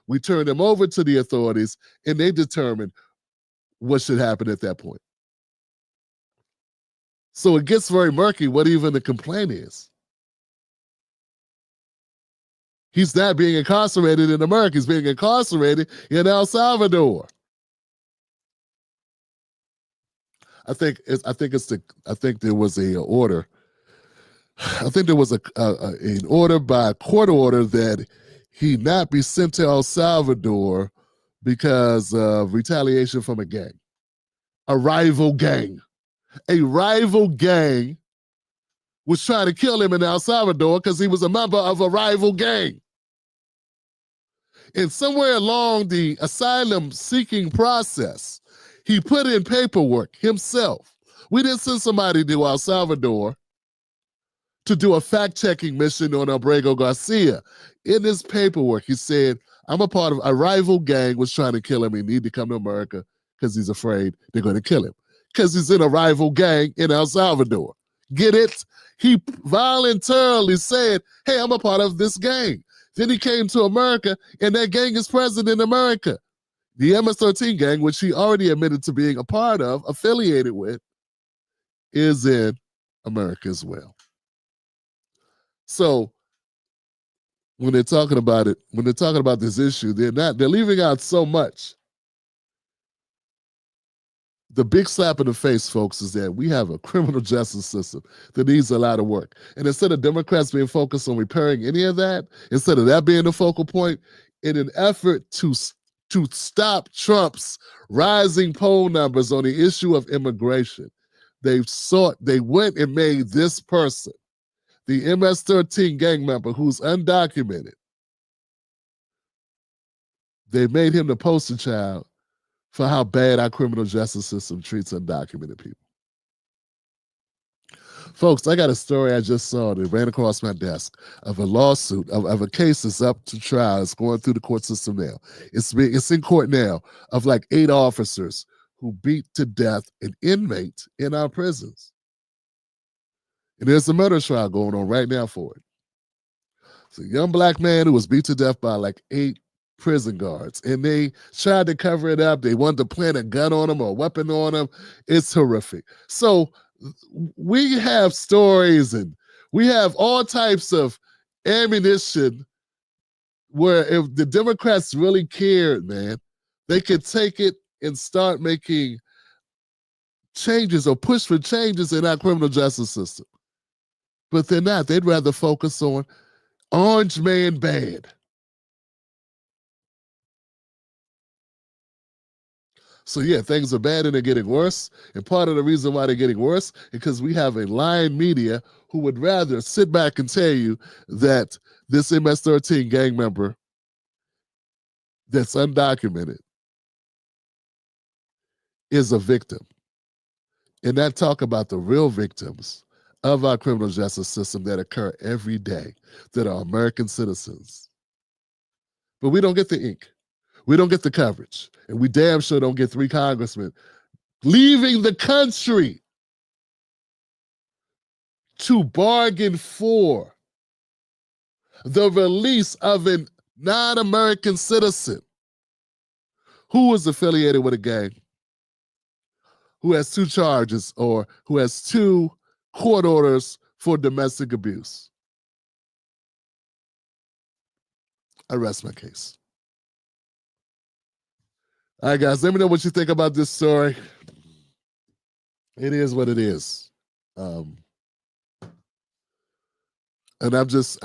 We turn them over to the authorities and they determine what should happen at that point. So it gets very murky what even the complaint is. He's not being incarcerated in America. He's being incarcerated in El Salvador. I think there was an order. I think there was an order by a court order that he not be sent to El Salvador because of retaliation from a gang, a rival gang. A rival gang was trying to kill him in El Salvador because he was a member of a rival gang. And somewhere along the asylum seeking process, he put in paperwork himself. We didn't send somebody to El Salvador to do a fact-checking mission on Abrego Garcia. In his paperwork, he said, I'm a part of a rival gang was trying to kill him. He need to come to America because he's afraid they're going to kill him. Because he's in a rival gang in El Salvador. Get it? He voluntarily said, hey, I'm a part of this gang. Then he came to America, and that gang is present in America. The MS-13 gang, which he already admitted to being a part of, affiliated with, is in America as well. So when they're talking about it, when they're talking about this issue, they're leaving out so much. The big slap in the face, folks, is that we have a criminal justice system that needs a lot of work. And instead of Democrats being focused on repairing any of that, instead of that being the focal point, in an effort to stop Trump's rising poll numbers on the issue of immigration, they went and made this person, the MS-13 gang member who's undocumented, they made him the poster child for how bad our criminal justice system treats undocumented people. Folks, I got a story I just saw that ran across my desk of a lawsuit, of a case that's up to trial. It's going through the court system now. It's in court now of like 8 officers who beat to death an inmate in our prisons. And there's a murder trial going on right now for it. It's a young black man who was beat to death by like 8 prison guards, and they tried to cover it up. They wanted to plant a gun on him or a weapon on him. It's horrific. So we have stories and we have all types of ammunition where if the Democrats really cared, man, they could take it and start making changes or push for changes in our criminal justice system. But they're not. They'd rather focus on Orange Man bad. So yeah, things are bad and they're getting worse. And part of the reason why they're getting worse is because we have a lying media who would rather sit back and tell you that this MS-13 gang member that's undocumented is a victim. And not talk about the real victims of our criminal justice system that occur every day, that are American citizens. But we don't get the ink. We don't get the coverage. And we damn sure don't get 3 congressmen leaving the country to bargain for the release of a non-American citizen who is affiliated with a gang, who has 2 charges or who has 2 court orders for domestic abuse. I rest my case. All right, guys, let me know what you think about this story. It is what it is. And it's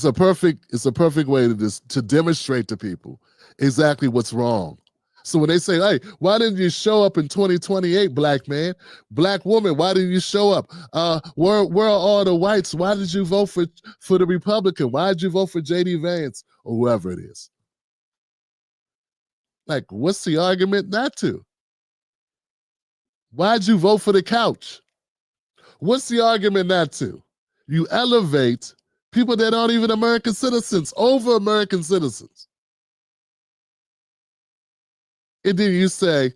a perfect way to demonstrate to people exactly what's wrong. So when they say, hey, why didn't you show up in 2028, black man? Black woman, why didn't you show up? Where are all the whites? Why did you vote for the Republican? Why did you vote for J.D. Vance or whoever it is? Like, what's the argument not to? Why'd you vote for the couch? What's the argument not to? You elevate people that aren't even American citizens over American citizens. And then you say,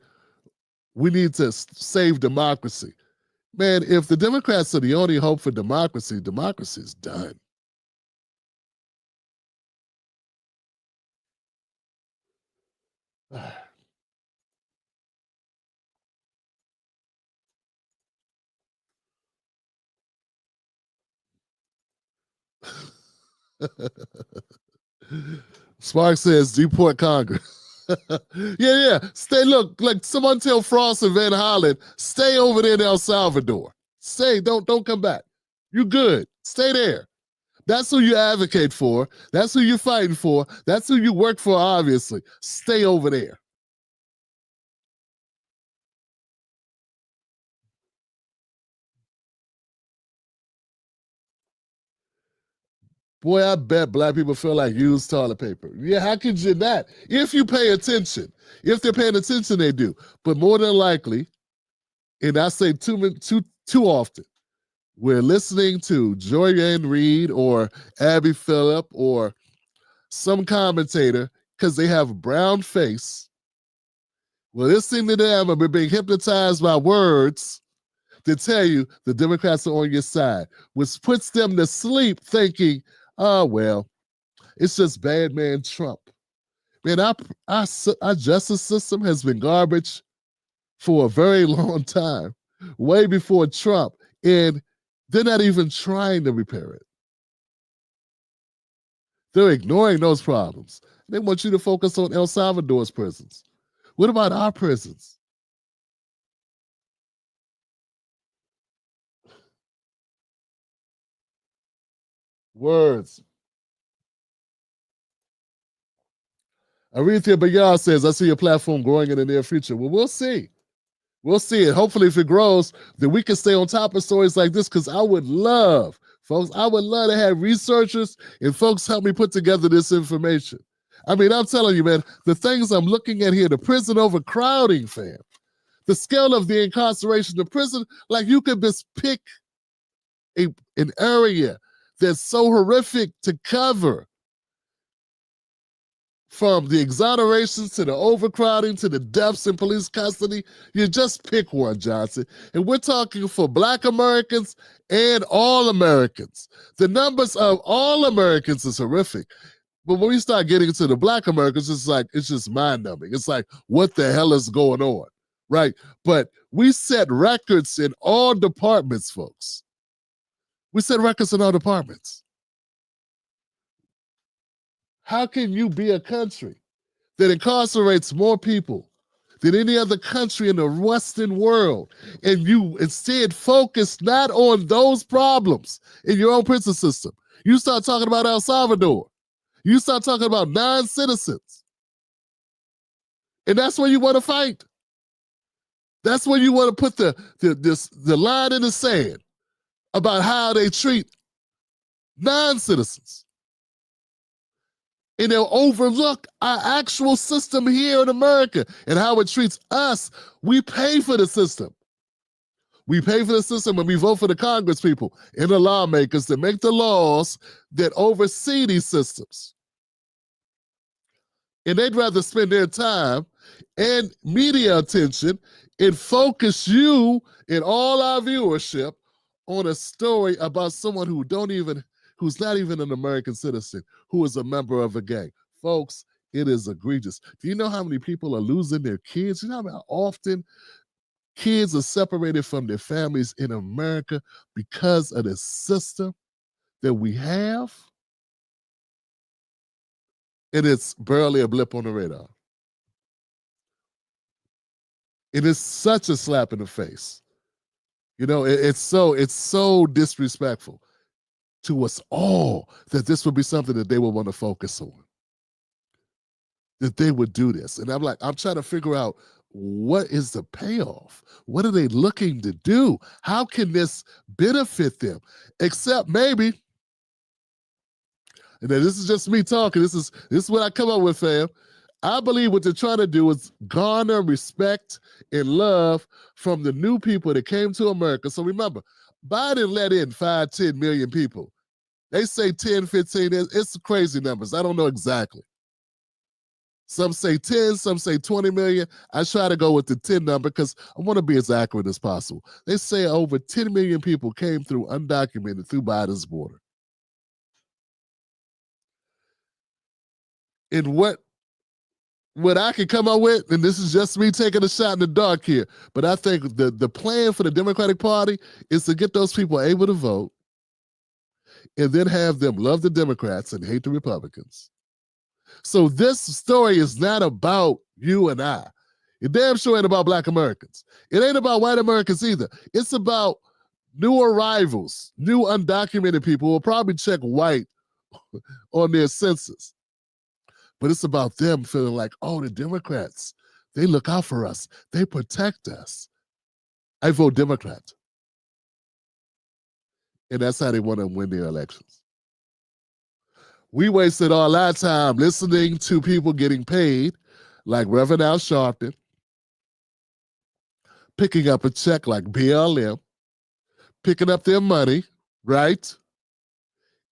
we need to save democracy. Man, if the Democrats are the only hope for democracy, democracy is done. Spark says, deport Congress. Yeah. Stay, look, like someone tell Frost and Van Hollen, stay over there in El Salvador. Stay, don't come back. You good. Stay there. That's who you advocate for. That's who you're fighting for. That's who you work for, obviously. Stay over there. Boy, I bet black people feel like used toilet paper. Yeah, how could you not? If you pay attention. If they're paying attention, they do. But more than likely, and I say too often, we're listening to Joy-Ann Reid or Abby Phillip or some commentator because they have a brown face. Well, this thing to them are being hypnotized by words to tell you the Democrats are on your side, which puts them to sleep thinking, oh, well, it's just bad man Trump. Man, our justice system has been garbage for a very long time, way before Trump, and they're not even trying to repair it. They're ignoring those problems. They want you to focus on El Salvador's prisons. What about our prisons? Words. Aretha Bayard says, I see your platform growing in the near future. Well, we'll see. We'll see it. Hopefully, if it grows, then we can stay on top of stories like this, because I would love, folks, I would love to have researchers and folks help me put together this information. I mean, I'm telling you, man, the things I'm looking at here, the prison overcrowding, fam, the scale of the incarceration, the prison, like you could just pick an area that's so horrific to cover, from the exonerations to the overcrowding to the deaths in police custody. You just pick one, Johnson. And we're talking for Black Americans and all Americans. The numbers of all Americans is horrific. But when we start getting to the Black Americans, it's just mind-numbing. It's like, what the hell is going on, right? But we set records in all departments, folks. We set records in all departments. How can you be a country that incarcerates more people than any other country in the Western world, and you instead focus not on those problems in your own prison system? You start talking about El Salvador. You start talking about non-citizens. And that's where you want to fight. That's where you want to put the line in the sand about how they treat non-citizens. And they'll overlook our actual system here in America and how it treats us. We pay for the system. We pay for the system when we vote for the Congress people and the lawmakers that make the laws that oversee these systems. And they'd rather spend their time and media attention and focus you and all our viewership on a story about someone who's not even an American citizen, who is a member of a gang. Folks, it is egregious. Do you know how many people are losing their kids? You know how often kids are separated from their families in America because of the system that we have? And it's barely a blip on the radar. It is such a slap in the face. You know, it's so disrespectful to us all that this would be something that they would want to focus on. That they would do this. And I'm trying to figure out, what is the payoff? What are they looking to do? How can this benefit them? Except maybe, and then this is just me talking, this is what I come up with, fam. I believe what they're trying to do is garner respect and love from the new people that came to America. So remember, Biden let in 5, 10 million people. They say 10, 15, it's crazy numbers. I don't know exactly. Some say 10, some say 20 million. I try to go with the 10 number because I want to be as accurate as possible. They say over 10 million people came through undocumented through Biden's border. And what I can come up with, and this is just me taking a shot in the dark here, but I think the plan for the Democratic Party is to get those people able to vote and then have them love the Democrats and hate the Republicans. So this story is not about you and I. It damn sure ain't about Black Americans. It ain't about white Americans either. It's about new arrivals, new undocumented people who will probably check white on their census. But it's about them feeling like, oh, the Democrats, they look out for us. They protect us. I vote Democrat. And that's how they want to win their elections. We wasted all our time listening to people getting paid, like Reverend Al Sharpton, picking up a check like BLM, picking up their money, right?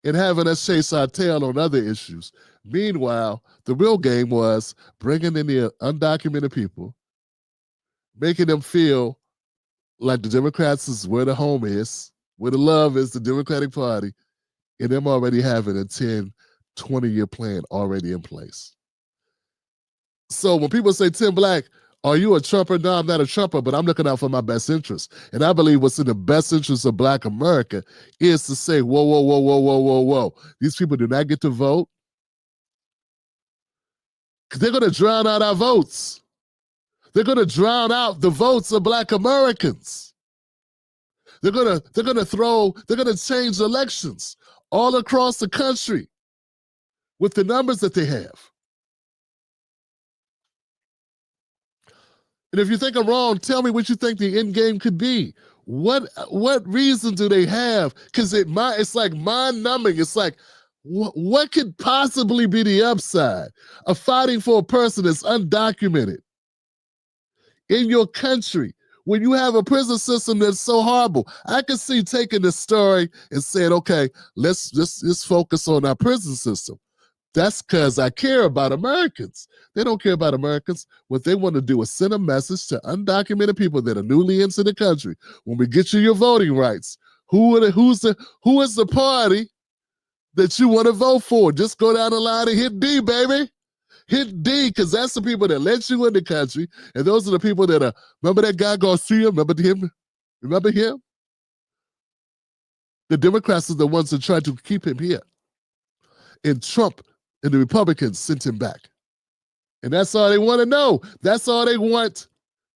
And having us chase our tail on other issues. Meanwhile, the real game was bringing in the undocumented people, making them feel like the Democrats is where the home is, where the love is, the Democratic Party, and them already having a 10, 20-year plan already in place. So when people say, Tim Black, are you a Trumper? No, I'm not a Trumper, but I'm looking out for my best interest. And I believe what's in the best interest of Black America is to say, whoa, whoa, whoa, whoa, whoa, whoa, whoa. These people do not get to vote. Because they're going to drown out our votes. They're going to drown out the votes of Black Americans. They're going to change elections all across the country with the numbers that they have. And if you think I'm wrong, tell me what you think the end game could be. What reason do they have? Because it's like mind-numbing. It's like, what could possibly be the upside of fighting for a person that's undocumented in your country when you have a prison system that's so horrible? I can see taking this story and saying, okay, let's focus on our prison system. That's because I care about Americans. They don't care about Americans. What they want to do is send a message to undocumented people that are newly into the country. When we get you your voting rights, who is the party that you want to vote for? Just go down the line and hit D, baby. Hit D, because that's the people that let you in the country. And those are the people that remember that guy Garcia? Remember him? Remember him? The Democrats are the ones that tried to keep him here. And Trump and the Republicans sent him back. And that's all they want to know. That's all they want.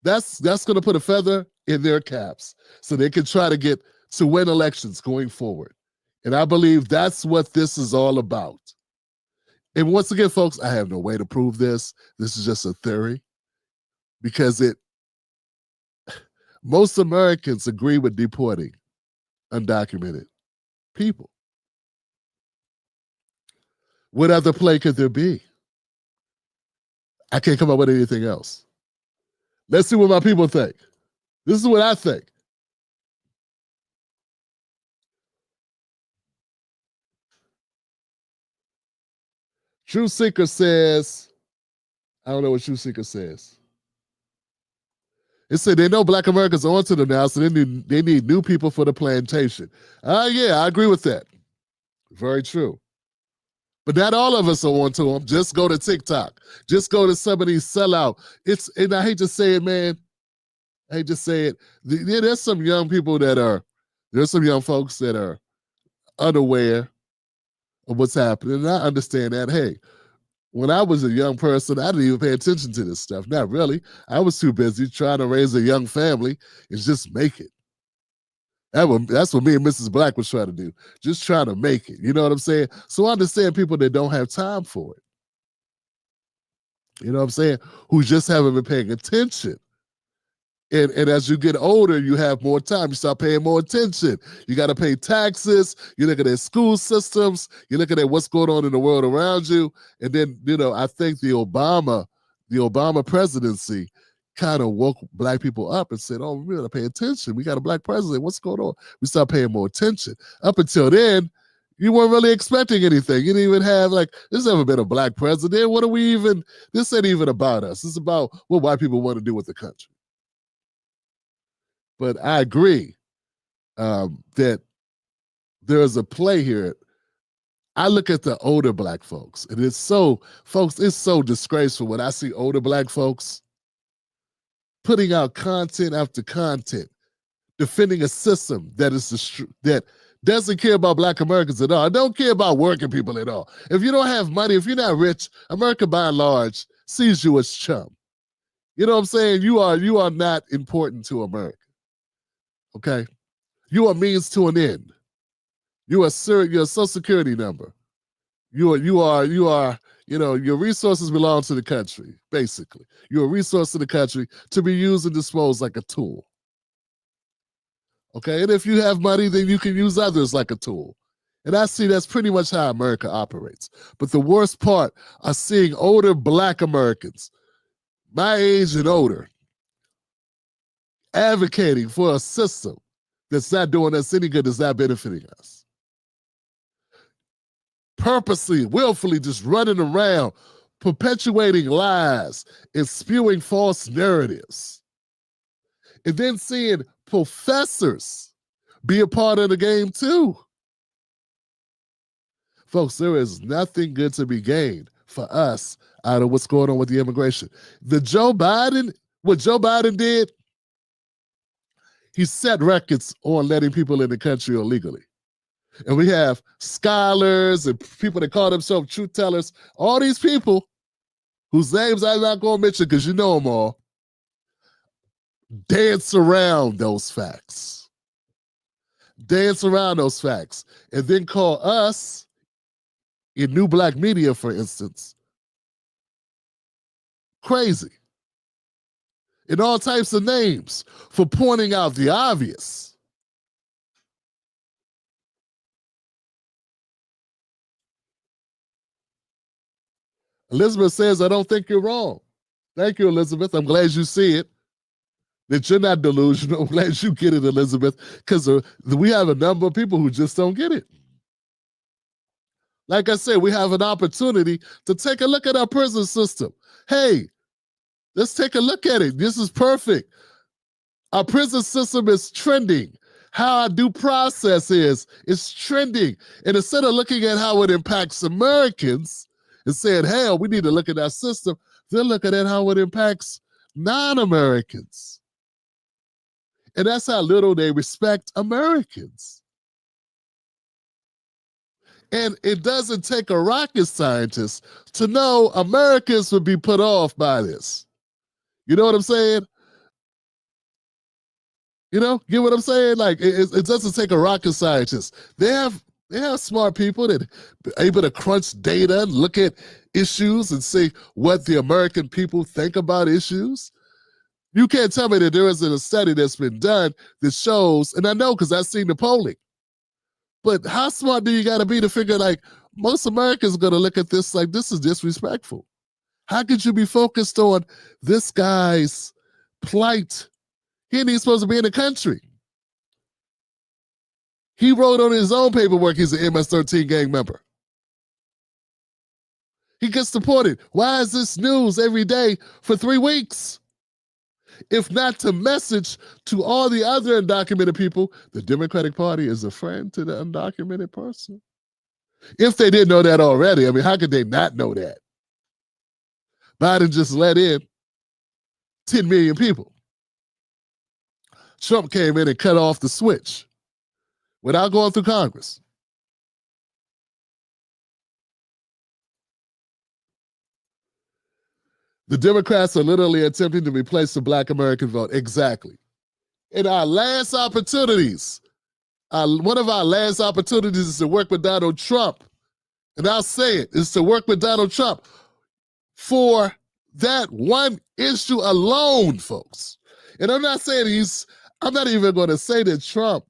That's going to put a feather in their caps so they can try to win elections going forward. And I believe that's what this is all about. And once again, folks, I have no way to prove this. This is just a theory. because most Americans agree with deporting undocumented people. What other play could there be? I can't come up with anything else. Let's see what my people think. This is what I think. True Seeker says, I don't know what True Seeker says. It said they know Black Americans are onto them now, so they need new people for the plantation. Yeah, I agree with that. Very true. But not all of us are onto them. Just go to TikTok. Just go to some of these sellout. And I hate to say it, man. I hate to say it. There's some young people there's some young folks that are unaware of what's happening. And I understand that. Hey, when I was a young person, I didn't even pay attention to this stuff. Not really. I was too busy trying to raise a young family and just make it. That's what me and Mrs. Black was trying to do. Just trying to make it. You know what I'm saying? So I understand people that don't have time for it. You know what I'm saying? Who just haven't been paying attention. And as you get older, you have more time. You start paying more attention. You got to pay taxes. You look at their school systems. You look at what's going on in the world around you. And then, I think the Obama presidency kind of woke Black people up and said, oh, we got to pay attention. We got a Black president. What's going on? We start paying more attention. Up until then, you weren't really expecting anything. You didn't even have there's never been a Black president. This ain't even about us. It's about what white people want to do with the country. But I agree that there is a play here. I look at the older Black folks, and it's so disgraceful when I see older Black folks putting out content after content, defending a system that doesn't care about Black Americans at all. I don't care about working people at all. If you don't have money, if you're not rich, America by and large sees you as chum. You know what I'm saying? You are not important to America. Okay, you are means to an end. You're a Social Security number. Your resources belong to the country. Basically, you're a resource to the country to be used and disposed like a tool. Okay, and if you have money, then you can use others like a tool. And I see that's pretty much how America operates. But the worst part are seeing older Black Americans, my age and older, advocating for a system that's not doing us any good, that's not benefiting us. Purposely, willfully just running around, perpetuating lies and spewing false narratives. And then seeing professors be a part of the game too. Folks, there is nothing good to be gained for us out of what's going on with the immigration. What Joe Biden did, he set records on letting people in the country illegally. And we have scholars and people that call themselves truth tellers, all these people whose names I'm not going to mention because you know them all, dance around those facts. And then call us, in new Black media, for instance, crazy. In all types of names for pointing out the obvious. Elizabeth says, I don't think you're wrong. Thank you, Elizabeth. I'm glad you see it. That you're not delusional. I'm glad you get it, Elizabeth, because we have a number of people who just don't get it. Like I said, we have an opportunity to take a look at our prison system. Hey, let's take a look at it. This is perfect. Our prison system is trending. How our due process is trending. And instead of looking at how it impacts Americans and saying, hell, we need to look at our system, they're looking at how it impacts non-Americans. And that's how little they respect Americans. And it doesn't take a rocket scientist to know Americans would be put off by this. You know what I'm saying? You know, get what I'm saying? Like, it doesn't take a rocket scientist. They have smart people that are able to crunch data and look at issues and see what the American people think about issues. You can't tell me that there isn't a study that's been done that shows, and I know because I've seen the polling, but how smart do you got to be to figure like most Americans are going to look at this like this is disrespectful? How could you be focused on this guy's plight? He ain't even supposed to be in the country. He wrote on his own paperwork he's an MS-13 gang member. He gets deported. Why is this news every day for 3 weeks? If not to message to all the other undocumented people, the Democratic Party is a friend to the undocumented person. If they didn't know that already, I mean, how could they not know that? Biden just let in 10 million people. Trump came in and cut off the switch without going through Congress. The Democrats are literally attempting to replace the Black American vote. Exactly. In our last opportunities, one of our last opportunities is to work with Donald Trump. And I'll say it, is to work with Donald Trump for that one issue alone, folks. And I'm not saying I'm not even going to say that Trump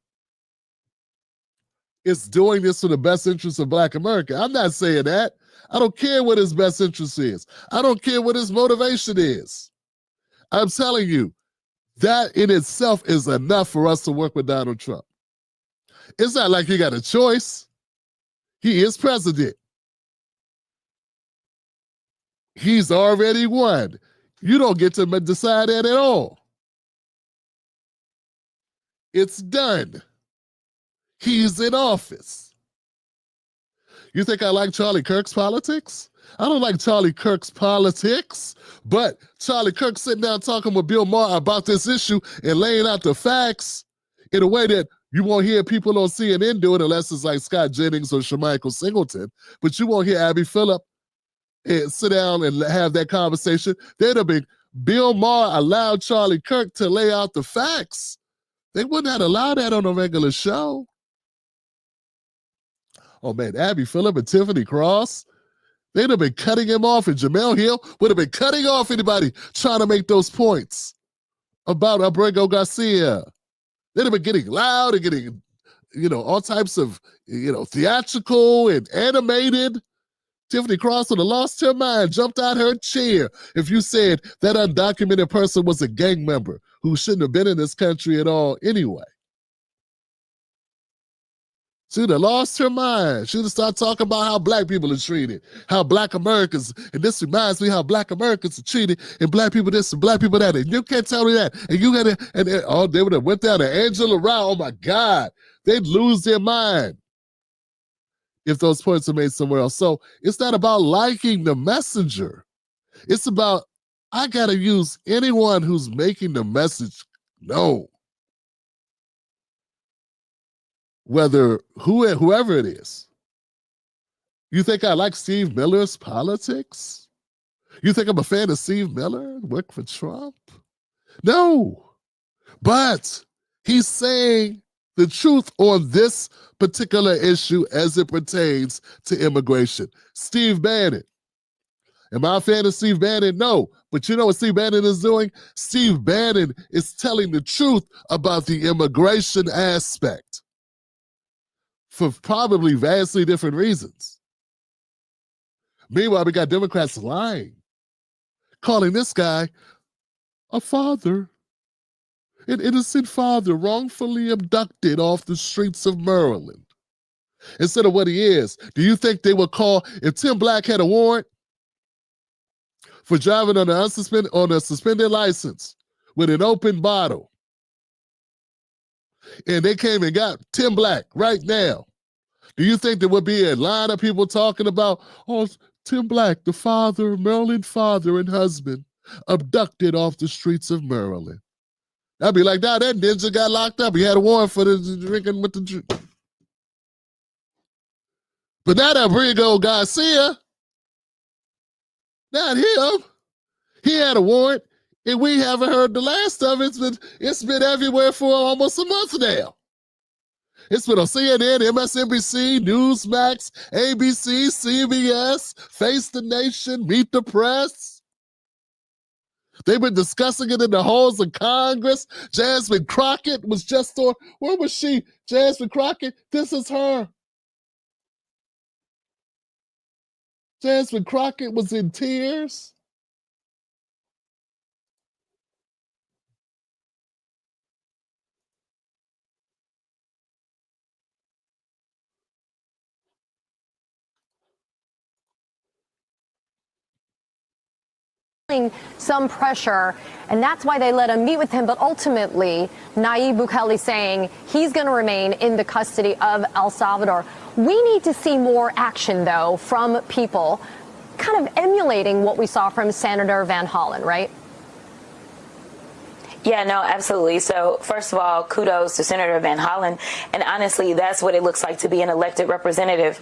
is doing this for the best interest of Black America. I'm not saying that. I don't care what his best interest is. I don't care what his motivation is. I'm telling you, that in itself is enough for us to work with Donald Trump. It's not like he got a choice. He is president. He's already won. You don't get to decide that at all. It's done. He's in office. You think I like Charlie Kirk's politics? I don't like Charlie Kirk's politics, but Charlie Kirk sitting down talking with Bill Maher about this issue and laying out the facts in a way that you won't hear people on CNN do it unless it's like Scott Jennings or Shemichael Singleton, but you won't hear Abby Phillip sit down and have that conversation. They'd have been, Bill Maher allowed Charlie Kirk to lay out the facts. They wouldn't have allowed that on a regular show. Oh man, Abby Phillip and Tiffany Cross, they'd have been cutting him off, and Jamel Hill would have been cutting off anybody trying to make those points about Abrego Garcia. They'd have been getting loud and getting, all types of, theatrical and animated. Tiffany Cross would have lost her mind, jumped out her chair if you said that undocumented person was a gang member who shouldn't have been in this country at all anyway. She'd have lost her mind. She'd have started talking about how Black people are treated, how Black Americans, and this reminds me how Black Americans are treated, and Black people this and Black people that, and you can't tell me that, and you gotta, they would have went down to Angela Rao. Oh my God, they'd lose their mind if those points are made somewhere else. So it's not about liking the messenger. It's about, I gotta use anyone who's making the message known. Whoever it is. You think I like Steve Miller's politics? You think I'm a fan of Steve Miller? Work for Trump? No. But he's saying the truth on this particular issue as it pertains to immigration. Steve Bannon. Am I a fan of Steve Bannon? No. But you know what Steve Bannon is doing? Steve Bannon is telling the truth about the immigration aspect, for probably vastly different reasons. Meanwhile, we got Democrats lying, calling this guy a father, an innocent father wrongfully abducted off the streets of Maryland instead of what he is. Do you think they would call, if Tim Black had a warrant for driving on a suspended license with an open bottle, and they came and got Tim Black right now, do you think there would be a line of people talking about, oh, Tim Black, the father, Maryland father and husband, abducted off the streets of Maryland? I'd be like, nah, that ninja got locked up. He had a warrant for the drinking with the... But not Abrego Garcia. Not him. He had a warrant, and we haven't heard the last of it. It's been everywhere for almost a month now. It's been on CNN, MSNBC, Newsmax, ABC, CBS, Face the Nation, Meet the Press. They've been discussing it in the halls of Congress. Jasmine Crockett was just on. Where was she? Jasmine Crockett, this is her. Jasmine Crockett was in tears. Some pressure, and that's why they let him meet with him. But ultimately, Nayib Bukele saying he's going to remain in the custody of El Salvador. We need to see more action, though, from people kind of emulating what we saw from Senator Van Hollen, right? Yeah, no, absolutely. So first of all, kudos to Senator Van Hollen. And honestly, that's what it looks like to be an elected representative.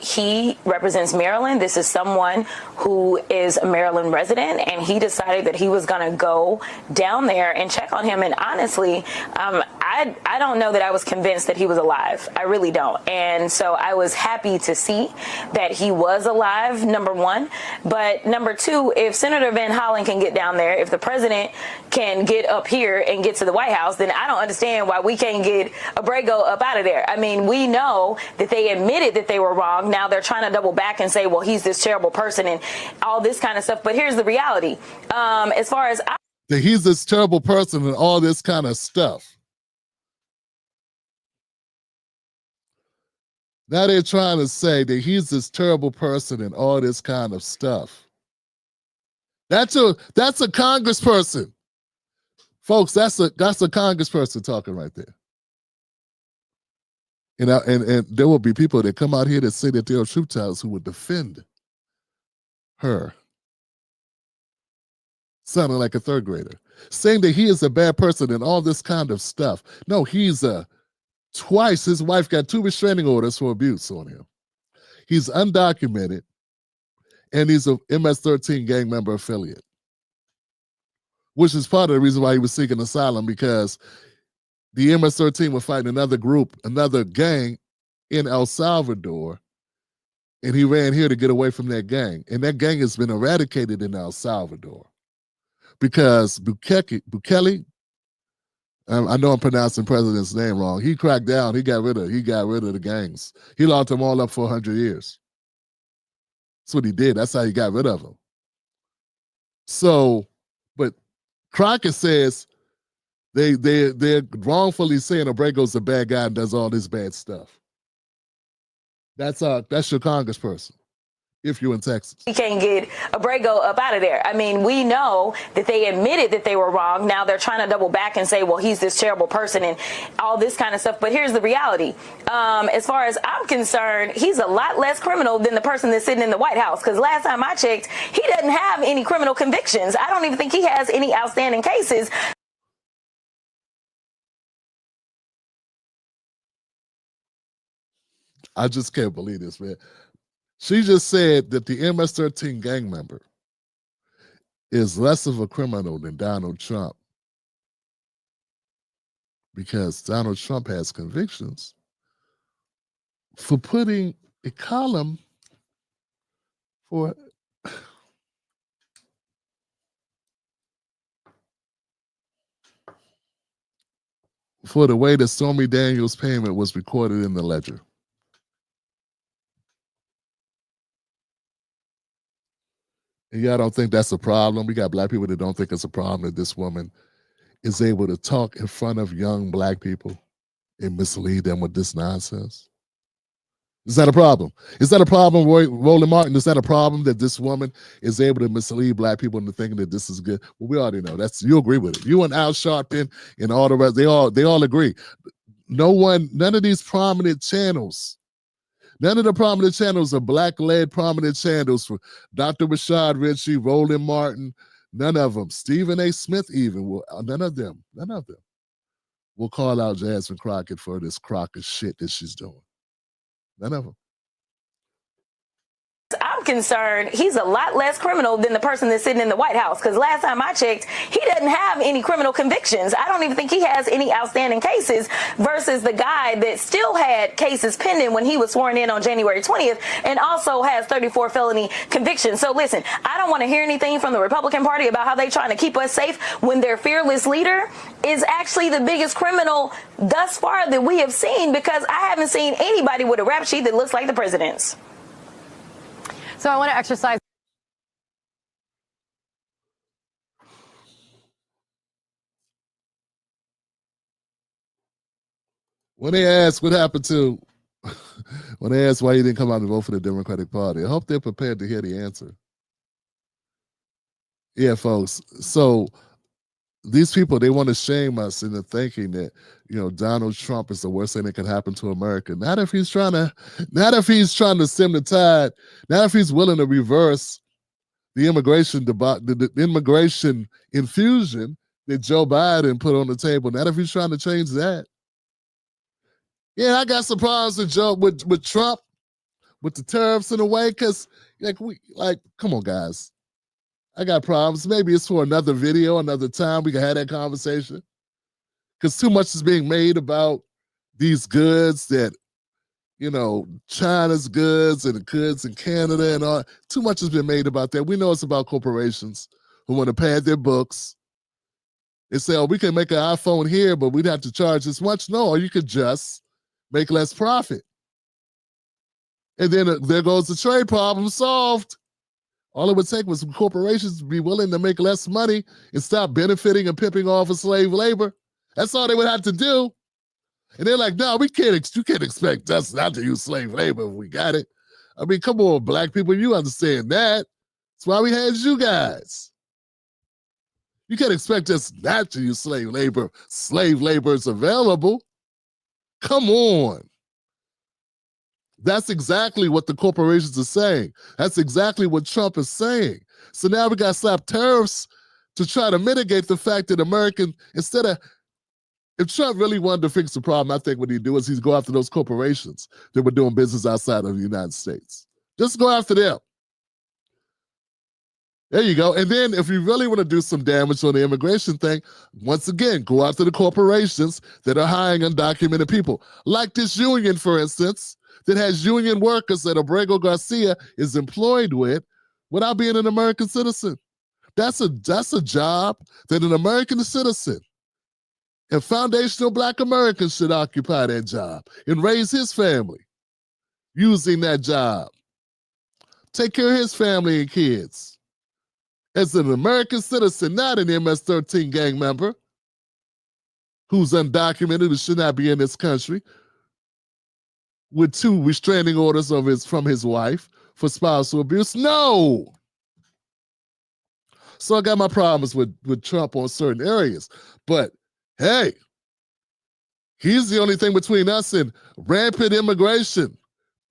He represents Maryland. This is someone who is a Maryland resident, and he decided that he was going to go down there and check on him. And honestly, I don't know that I was convinced that he was alive. I really don't. And so I was happy to see that he was alive, number one. But number two, if Senator Van Hollen can get down there, if the president can get up here and get to the White House, then I don't understand why we can't get Abrego up out of there. I mean, we know that they admitted that they were wrong. Now they're trying to double back and say, well, he's this terrible person and all this kind of stuff. But here's the reality. As far as that he's this terrible person and all this kind of stuff. Now they're trying to say that he's this terrible person and all this kind of stuff. That's a congressperson. Folks, that's a congressperson talking right there. And there will be people that come out here that say that they are truth tellers who would defend her. Sounding like a third grader. Saying that he is a bad person and all this kind of stuff. No, he's twice his wife got 2 restraining orders for abuse on him. He's undocumented, and he's a MS-13 gang member affiliate, which is part of the reason why he was seeking asylum, because the MS-13 were fighting another group, another gang in El Salvador, and he ran here to get away from that gang. And that gang has been eradicated in El Salvador because Bukele, I know I'm pronouncing the president's name wrong. He cracked down. He got rid of the gangs. He locked them all up for 100 years. That's what he did. That's how he got rid of them. So, but Crockett says they're wrongfully saying Abrego's a bad guy and does all this bad stuff. That's your congressperson, if you're in Texas. we can't get Abrego up out of there. I mean, we know that they admitted that they were wrong. Now they're trying to double back and say, well, he's this terrible person and all this kind of stuff. But here's the reality. As far as I'm concerned, he's a lot less criminal than the person that's sitting in the White House. Because last time I checked, he doesn't have any criminal convictions. I don't even think he has any outstanding cases. I just can't believe this, man. She just said that the MS-13 gang member is less of a criminal than Donald Trump because Donald Trump has convictions for putting a column for the way that Stormy Daniels' payment was recorded in the ledger. And y'all don't think that's a problem? We got black people that don't think it's a problem that this woman is able to talk in front of young black people and mislead them with this nonsense. Is that a problem? Is that a problem, Roland Martin? Is that a problem that this woman is able to mislead black people into thinking that this is good? Well, we already know. You agree with it. You and Al Sharpton and all the rest, they all agree. None of these prominent channels, none of the prominent channels are black-led prominent channels for Dr. Rashad Ritchie, Roland Martin, none of them. Stephen A. Smith even, none of them will call out Jasmine Crockett for this Crockett shit that she's doing. None of them. I'm concerned, he's a lot less criminal than the person that's sitting in the White House. Because last time I checked, he doesn't have any criminal convictions. I don't even think he has any outstanding cases versus the guy that still had cases pending when he was sworn in on January 20th and also has 34 felony convictions. So listen, I don't want to hear anything from the Republican Party about how they're trying to keep us safe when their fearless leader is actually the biggest criminal thus far that we have seen, because I haven't seen anybody with a rap sheet that looks like the president's. So I want to exercise. When they ask what happened to, when they ask why he didn't come out and vote for the Democratic Party, I hope they're prepared to hear the answer. Yeah, folks. So these people, they want to shame us into thinking that, Donald Trump is the worst thing that could happen to America. Not if he's trying to stem the tide. Not if he's willing to reverse the immigration the immigration infusion that Joe Biden put on the table. Not if he's trying to change that. Yeah, I got some problems with Trump, with the tariffs in a way, because come on, guys. I got problems. Maybe it's for another video, another time we can have that conversation. Because too much is being made about these goods that, China's goods and the goods in Canada and all. Too much has been made about that. We know it's about corporations who want to pad their books. They say, we can make an iPhone here, but we'd have to charge this much. No, or you could just make less profit. And then there goes the trade problem solved. All it would take was some corporations to be willing to make less money and stop benefiting and pimping off of slave labor. That's all they would have to do. And they're like, no, you can't expect us not to use slave labor if we got it. I mean, come on, black people, you understand that. That's why we had you guys. You can't expect us not to use slave labor. Slave labor is available. Come on. That's exactly what the corporations are saying. That's exactly what Trump is saying. So now we got to slap tariffs to try to mitigate the fact that if Trump really wanted to fix the problem, I think what he'd do is he'd go after those corporations that were doing business outside of the United States. Just go after them. There you go. And then if you really want to do some damage on the immigration thing, once again, go after the corporations that are hiring undocumented people. Like this union, for instance, that has union workers that Abrego Garcia is employed with without being an American citizen. That's a job that an American citizen and foundational Black Americans should occupy that job and raise his family using that job. Take care of his family and kids. As an American citizen, not an MS-13 gang member who's undocumented, who should not be in this country, with 2 restraining orders from his wife for spousal abuse. No. So I got my problems with Trump on certain areas. But hey, he's the only thing between us and rampant immigration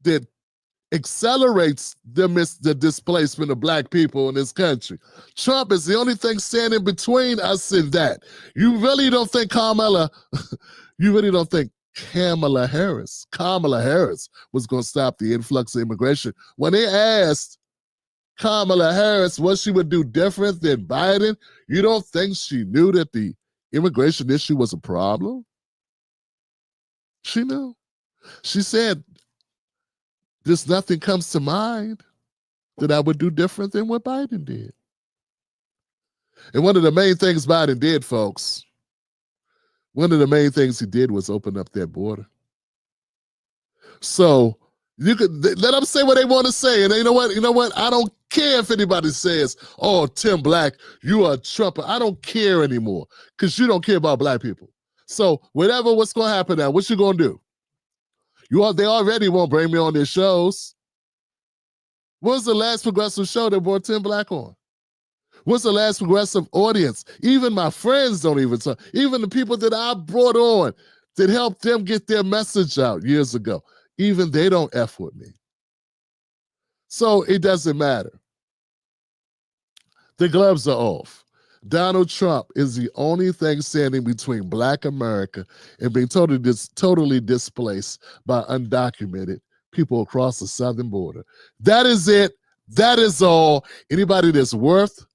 that accelerates the displacement of Black people in this country. Trump is the only thing standing between us and that. You really don't think Kamala Harris was going to stop the influx of immigration? When they asked Kamala Harris what she would do different than Biden, you don't think she knew that the immigration issue was a problem? She knew. She said, "There's nothing comes to mind that I would do different than what Biden did." And one of the main things Biden did, folks, one of the main things he did was open up that border. So you could let them say what they want to say. And you know what? I don't care if anybody says, "Oh, Tim Black, you are a Trumper." I don't care anymore because you don't care about Black people. So what's going to happen now? What you going to do? They already won't bring me on their shows. When's the last progressive show that brought Tim Black on? What's the last progressive audience? Even my friends don't even talk. Even the people that I brought on that helped them get their message out years ago, even they don't F with me. So it doesn't matter. The gloves are off. Donald Trump is the only thing standing between Black America and being totally displaced by undocumented people across the southern border. That is it. That is all. Anybody who's worth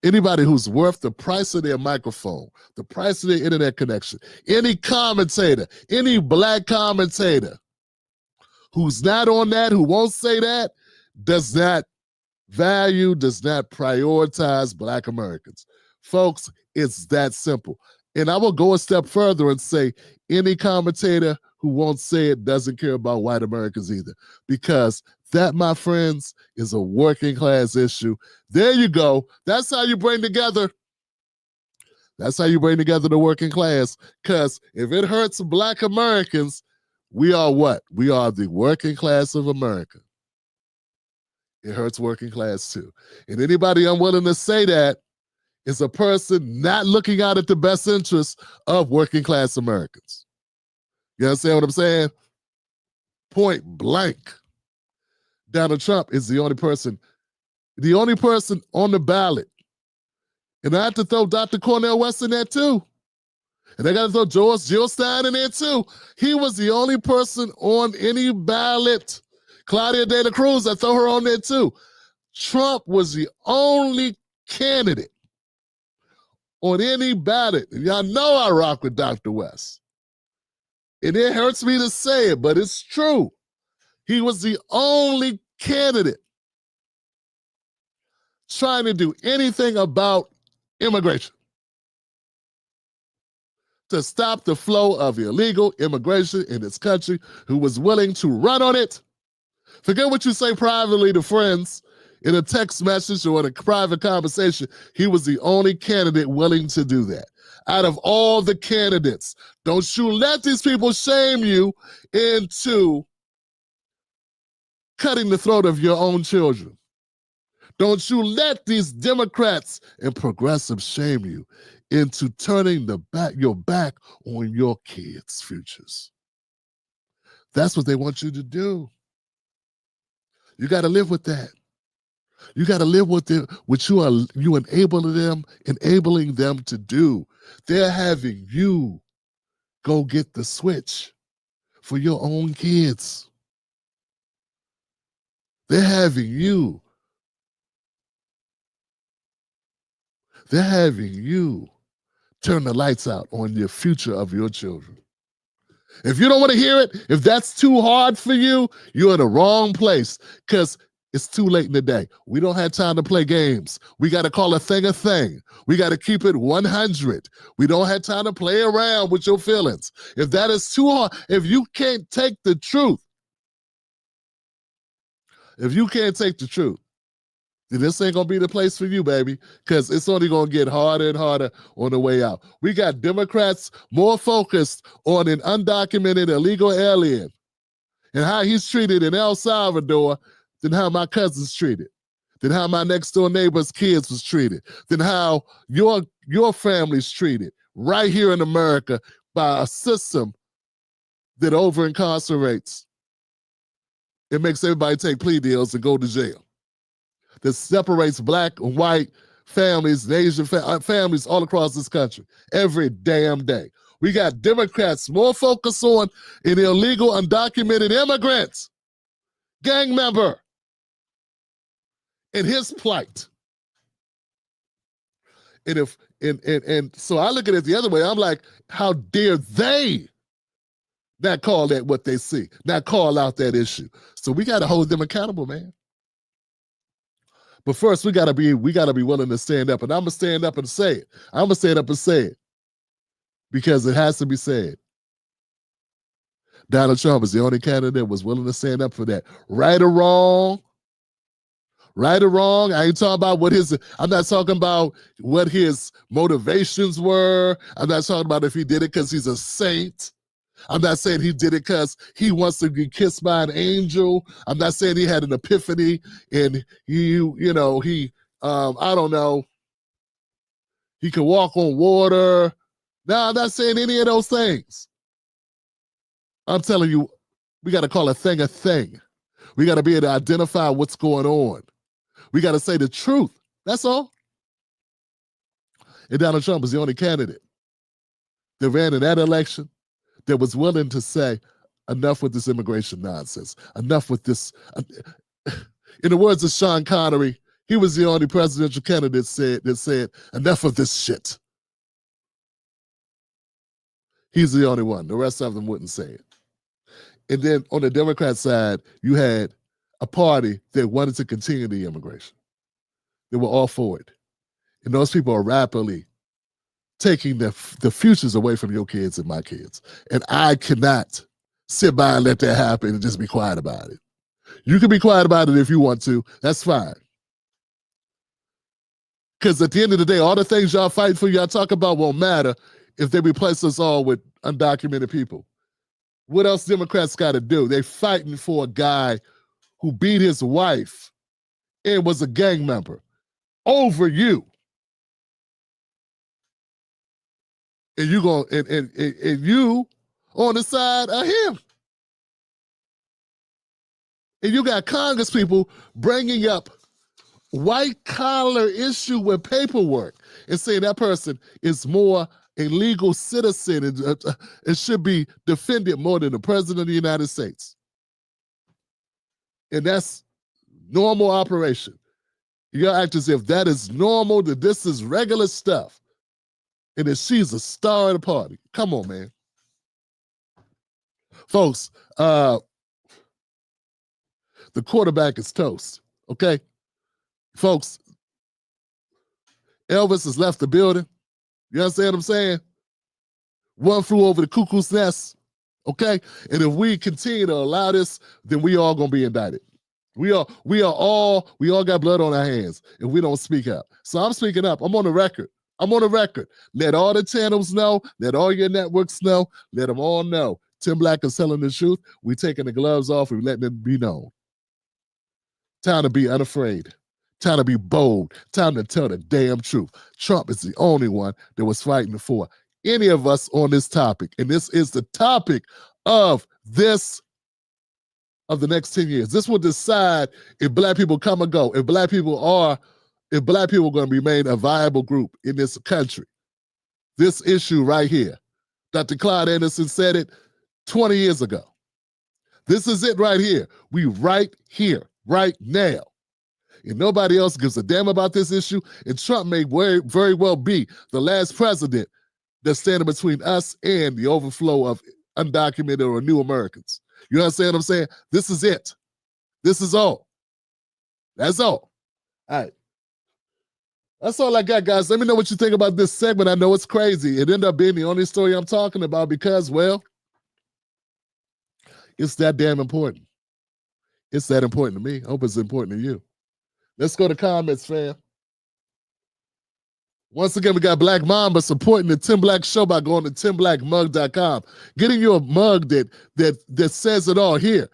the price of their microphone, the price of their internet connection, any commentator, any black commentator who's not on that, who won't say that, does not prioritize black Americans. Folks, it's that simple. And I will go a step further and say any commentator who won't say it doesn't care about white Americans either, because that, my friends, is a working class issue. There you go. That's how you bring together. That's how you bring together the working class. Because if it hurts black Americans, we are what? We are the working class of America. It hurts working class too. And anybody unwilling to say that is a person not looking out at the best interests of working class Americans. You understand what I'm saying? Point blank. Donald Trump is the only person on the ballot. And I have to throw Dr. Cornel West in there too. And I got to throw Jill Stein in there too. He was the only person on any ballot. Claudia De La Cruz, I throw her on there too. Trump was the only candidate on any ballot. And y'all know I rock with Dr. West. And it hurts me to say it, but it's true. He was the only candidate trying to do anything about immigration, to stop the flow of illegal immigration in this country, who was willing to run on it. Forget what you say privately to friends in a text message or in a private conversation. He was the only candidate willing to do that. Out of all the candidates, don't you let these people shame you into cutting the throat of your own children. Don't you let these Democrats and progressives shame you into turning your back on your kids' futures. That's what they want you to do. You got to live with that. You got to live with what you enabling them to do. They're having you go get the switch for your own kids. They're having you turn the lights out on the future of your children. If you don't want to hear it, if that's too hard for you, you're in the wrong place, because it's too late in the day. We don't have time to play games. We got to call a thing a thing. We got to keep it 100. We don't have time to play around with your feelings. If that is too hard, if you can't take the truth, then this ain't going to be the place for you, baby, because it's only going to get harder and harder on the way out. We got Democrats more focused on an undocumented illegal alien and how he's treated in El Salvador than how my cousin's treated, than how my next door neighbor's kids was treated, than how your family's treated right here in America by a system that over-incarcerates. It makes everybody take plea deals and go to jail. That separates black and white families and Asian families all across this country every damn day. We got Democrats more focused on an illegal undocumented immigrant, gang member, and his plight. And so I look at it the other way. I'm like, how dare they not call that what they see, not call out that issue? So we got to hold them accountable, man. But first, we gotta be willing to stand up, and I'm gonna stand up and say it. I'm gonna stand up and say it because it has to be said. Donald Trump is the only candidate that was willing to stand up for that. Right or wrong, I ain't talking about I'm not talking about what his motivations were. I'm not talking about if he did it because he's a saint. I'm not saying he did it because he wants to be kissed by an angel. I'm not saying he had an epiphany and I don't know, he could walk on water. No, I'm not saying any of those things. I'm telling you, we got to call a thing a thing. We got to be able to identify what's going on. We got to say the truth. That's all. And Donald Trump is the only candidate that ran in that election that was willing to say, enough with this immigration nonsense. Enough with this. In the words of Sean Connery, he was the only presidential candidate that said, enough of this shit. He's the only one. The rest of them wouldn't say it. And then on the Democrat side, you had a party that wanted to continue the immigration. They were all for it. And those people are rapidly taking the futures away from your kids and my kids. And I cannot sit by and let that happen and just be quiet about it. You can be quiet about it if you want to. That's fine. Because at the end of the day, all the things y'all fight for, y'all talk about won't matter if they replace us all with undocumented people. What else Democrats got to do? They're fighting for a guy who beat his wife and was a gang member over you. And you going and you on the side of him. And you got Congress people bringing up white collar issue with paperwork and saying that person is more a legal citizen and should be defended more than the president of the United States. And that's normal operation. You act as if that is normal, that this is regular stuff. And that she's a star of the party. Come on, man. Folks, the quarterback is toast, okay? Folks, Elvis has left the building. You understand what I'm saying? One flew over the cuckoo's nest, okay? And if we continue to allow this, then we all gonna be indicted. We all got blood on our hands if we don't speak up. So I'm speaking up. I'm on the record. Let all the channels know. Let all your networks know. Let them all know. Tim Black is telling the truth. We're taking the gloves off. We're letting it be known. Time to be unafraid. Time to be bold. Time to tell the damn truth. Trump is the only one that was fighting for any of us on this topic. And this is the topic of the next 10 years. This will decide if black people come or go, if black people are going to be made a viable group in this country. This issue right here. Dr. Clyde Anderson said it 20 years ago. This is it right here. We right here, right now. And nobody else gives a damn about this issue. And Trump may very well be the last president that's standing between us and the overflow of undocumented or new Americans. You understand what I'm saying? This is it. This is all. That's all. All right. That's all I got, guys. Let me know what you think about this segment. I know it's crazy. It ended up being the only story I'm talking about because, well, it's that damn important. It's that important to me. I hope it's important to you. Let's go to comments, fam. Once again, we got Black Mamba supporting the Tim Black Show by going to timblackmug.com. Getting you a mug that says it all here.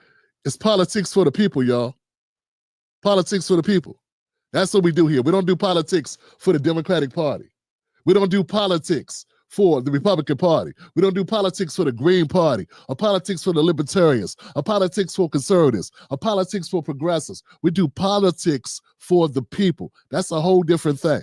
It's politics for the people, y'all. Politics for the people. That's what we do here. We don't do politics for the Democratic Party. We don't do politics for the Republican Party. We don't do politics for the Green Party, or politics for the Libertarians, or politics for conservatives, or politics for progressives. We do politics for the people. That's a whole different thing.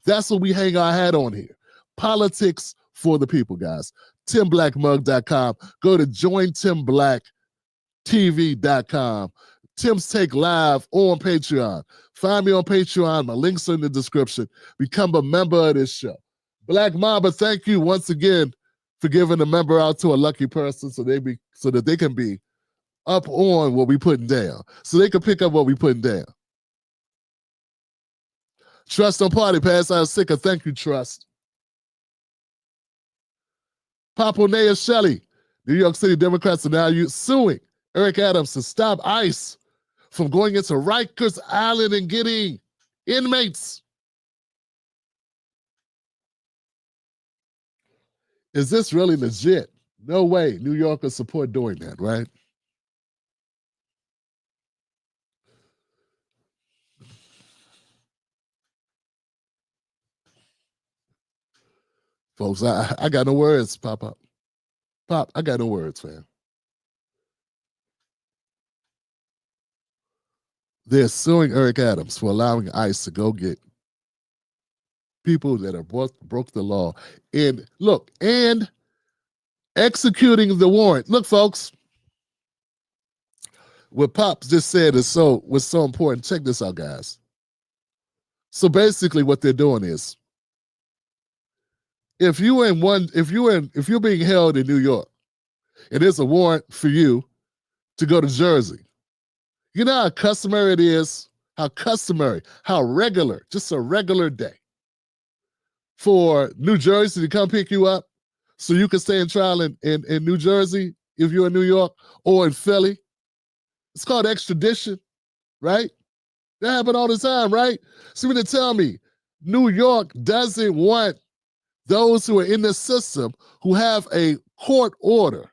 That's what we hang our hat on here. Politics for the people, guys. TimBlackMug.com. Go to jointimblack.tv.com. Tim's Take Live on Patreon. Find me on Patreon. My links are in the description. Become a member of this show. Black Mamba, thank you once again for giving a member out to a lucky person so that they can be up on what we putting down. So they can pick up what we putting down. Trust on Party Pass out of Sicker. Thank you, Trust. Paponea Shelley. New York City Democrats are now suing Eric Adams to stop ICE from going into Rikers Island and getting inmates. Is this really legit? No way New Yorkers support doing that, right? Folks, I got no words, Pop, I got no words, fam. They're suing Eric Adams for allowing ICE to go get people that have broke the law. And look, and executing the warrant. Look, folks, what Pops just said was so important. Check this out, guys. So basically, what they're doing is, if you're being held in New York, and there's a warrant for you to go to Jersey, you know how customary it is, how regular, just a regular day, for New Jersey to come pick you up so you can stay in trial in New Jersey if you're in New York or in Philly. It's called extradition, right? That happens all the time, right? So when they tell me New York doesn't want those who are in the system who have a court order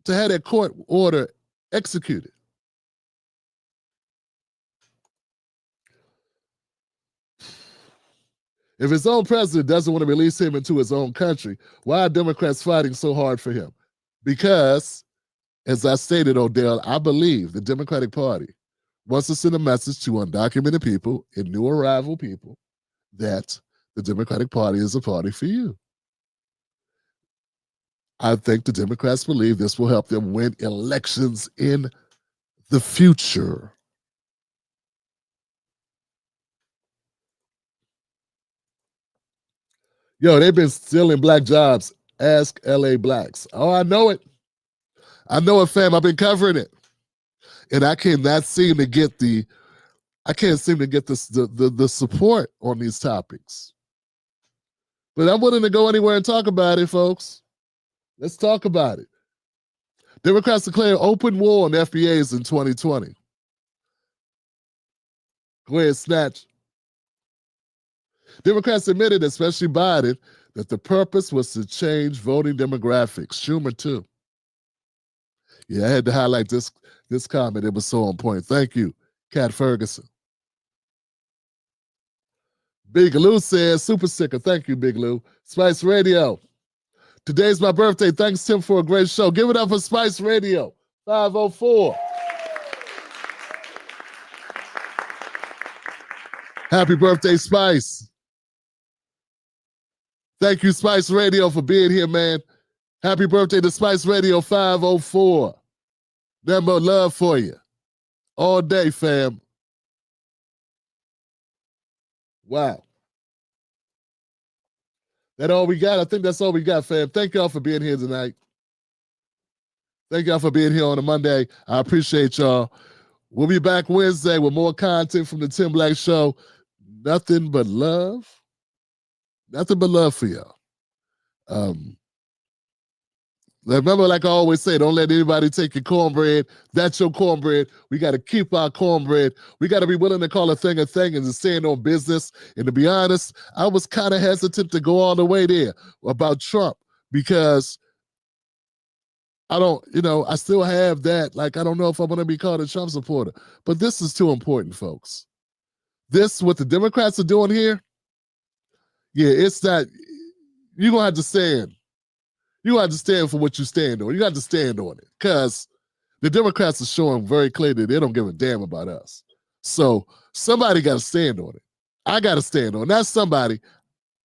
to have that court order executed. If his own president doesn't want to release him into his own country, why are Democrats fighting so hard for him? Because, as I stated, Odell, I believe the Democratic Party wants to send a message to undocumented people and new arrival people that the Democratic Party is a party for you. I think the Democrats believe this will help them win elections in the future. Yo, they've been stealing black jobs. Ask LA Blacks. Oh, I know it. I know it, fam. I've been covering it. And I cannot seem to get the support on these topics. But I'm willing to go anywhere and talk about it, folks. Let's talk about it. Democrats declare open war on FBAs in 2020. Go ahead, Snatch. Democrats admitted, especially Biden, that the purpose was to change voting demographics. Schumer, too. Yeah, I had to highlight this comment. It was so on point. Thank you, Kat Ferguson. Big Lou says, super sicker. Thank you, Big Lou. Spice Radio. Today's my birthday. Thanks, Tim, for a great show. Give it up for Spice Radio. 504. Happy birthday, Spice. Thank you, Spice Radio, for being here, man. Happy birthday to Spice Radio 504. Nothing but love for you. All day, fam. Wow. That all we got? I think that's all we got, fam. Thank y'all for being here tonight. Thank y'all for being here on a Monday. I appreciate y'all. We'll be back Wednesday with more content from the Tim Black Show. Nothing but love. Nothing but love for y'all. Remember, like I always say, don't let anybody take your cornbread. That's your cornbread. We got to keep our cornbread. We got to be willing to call a thing and to stand on business. And to be honest, I was kind of hesitant to go all the way there about Trump because I still have that. Like, I don't know if I'm going to be called a Trump supporter. But this is too important, folks. What the Democrats are doing here, yeah, it's not, you're going to have to stand. You have to stand for what you stand on. You got to stand on it because the Democrats are showing very clearly they don't give a damn about us. So somebody got to stand on it. I got to stand on it. That's somebody.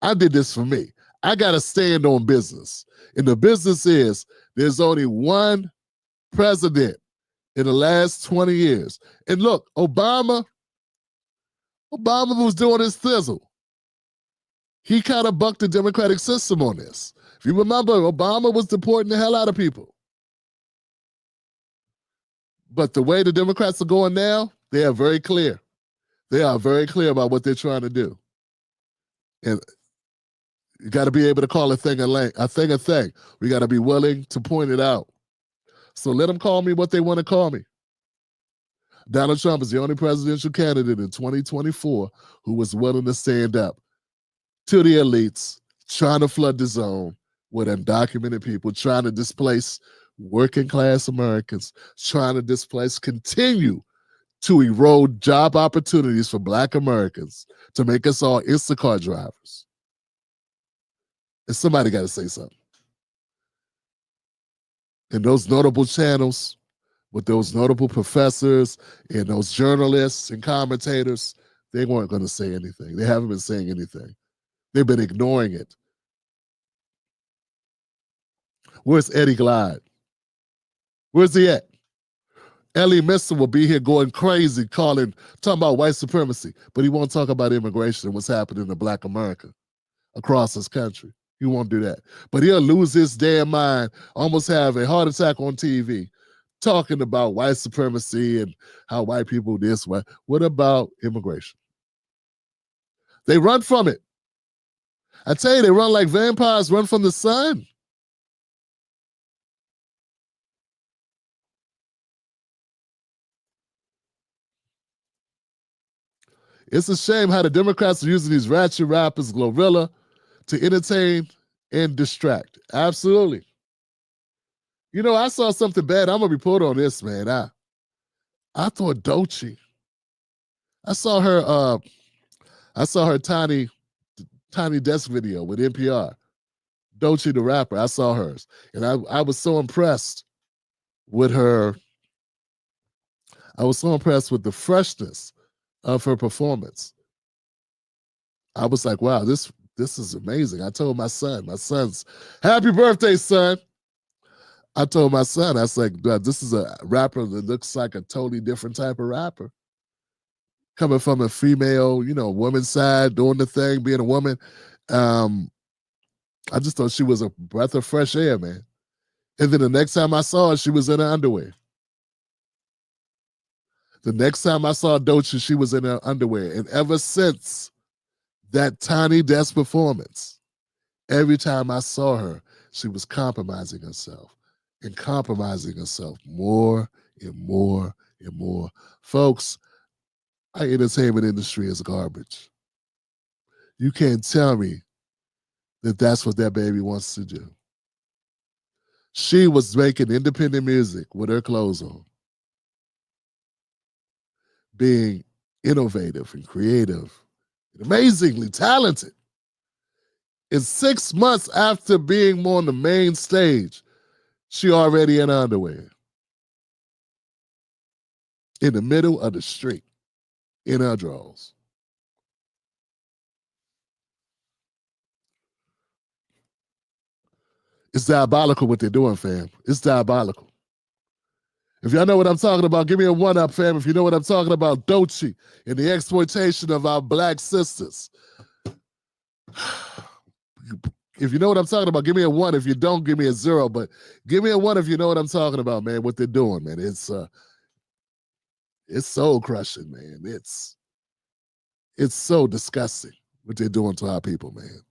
I did this for me. I got to stand on business. And the business is there's only one president in the last 20 years. And look, Obama was doing his thizzle. He kind of bucked the Democratic system on this. If you remember, Obama was deporting the hell out of people. But the way the Democrats are going now, they are very clear. They are very clear about what they're trying to do. And you got to be able to call a thing a thing. We got to be willing to point it out. So let them call me what they want to call me. Donald Trump is the only presidential candidate in 2024 who was willing to stand up to the elites, trying to flood the zone with undocumented people, trying to displace working class Americans, trying to continue to erode job opportunities for Black Americans to make us all Instacart drivers. And somebody got to say something. And those notable channels with those notable professors and those journalists and commentators, they weren't going to say anything. They haven't been saying anything. They've been ignoring it. Where's Eddie Glide? Where's he at? Ellie Mister will be here going crazy, talking about white supremacy, but he won't talk about immigration and what's happening to Black America across this country. He won't do that. But he'll lose his damn mind, almost have a heart attack on TV, talking about white supremacy and how white people this way. What about immigration? They run from it. I tell you, they run like vampires, run from the sun. It's a shame how the Democrats are using these ratchet rappers, Glorilla, to entertain and distract. Absolutely. You know, I saw something bad. I'm gonna report on this, man. I thought Doechii. I saw her tiny desk video with NPR. Doechii the rapper. I saw hers. And I was so impressed with her. I was so impressed with the freshness of her performance. I was like, wow, this is amazing. I told my son's, happy birthday, son. I told my son, I was like, this is a rapper that looks like a totally different type of rapper. Coming from a female, woman's side, doing the thing, being a woman. I just thought she was a breath of fresh air, man. And then the next time I saw her, she was in her underwear. The next time I saw Doechii, she was in her underwear. And ever since that tiny desk performance, every time I saw her, she was compromising herself and compromising herself more and more and more. Folks, our entertainment industry is garbage. You can't tell me that that's what that baby wants to do. She was making independent music with her clothes on, being innovative and creative, and amazingly talented. And 6 months after being on the main stage, she already in underwear. In the middle of the street, in her drawers. It's diabolical what they're doing, fam. It's diabolical. If y'all know what I'm talking about, give me a 1-up, fam. If you know what I'm talking about, Doechii and the exploitation of our Black sisters. If you know what I'm talking about, give me a 1. If you don't, give me a 0. But give me a 1 if you know what I'm talking about, man. What they're doing, man. It's soul crushing, man. It's so disgusting what they're doing to our people, man.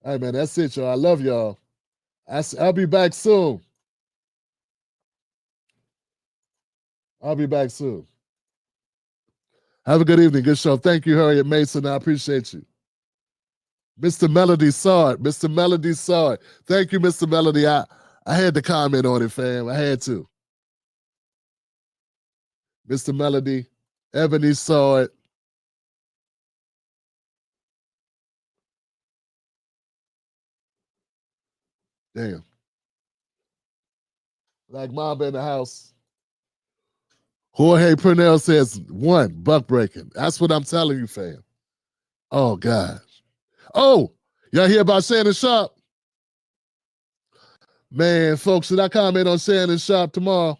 All right, man. That's it, y'all. I love y'all. I'll be back soon. I'll be back soon. Have a good evening. Good show. Thank you, Harriet Mason. I appreciate you. Mr. Melody saw it. Mr. Melody saw it. Thank you, Mr. Melody. I had to comment on it, fam. I had to. Mr. Melody, Ebony saw it. Damn. Like Mamba in the house. Jorge Purnell says 1, buck breaking. That's what I'm telling you, fam. Oh, God. Oh, y'all hear about Shannon Sharp? Man, folks, should I comment on Shannon Sharp tomorrow?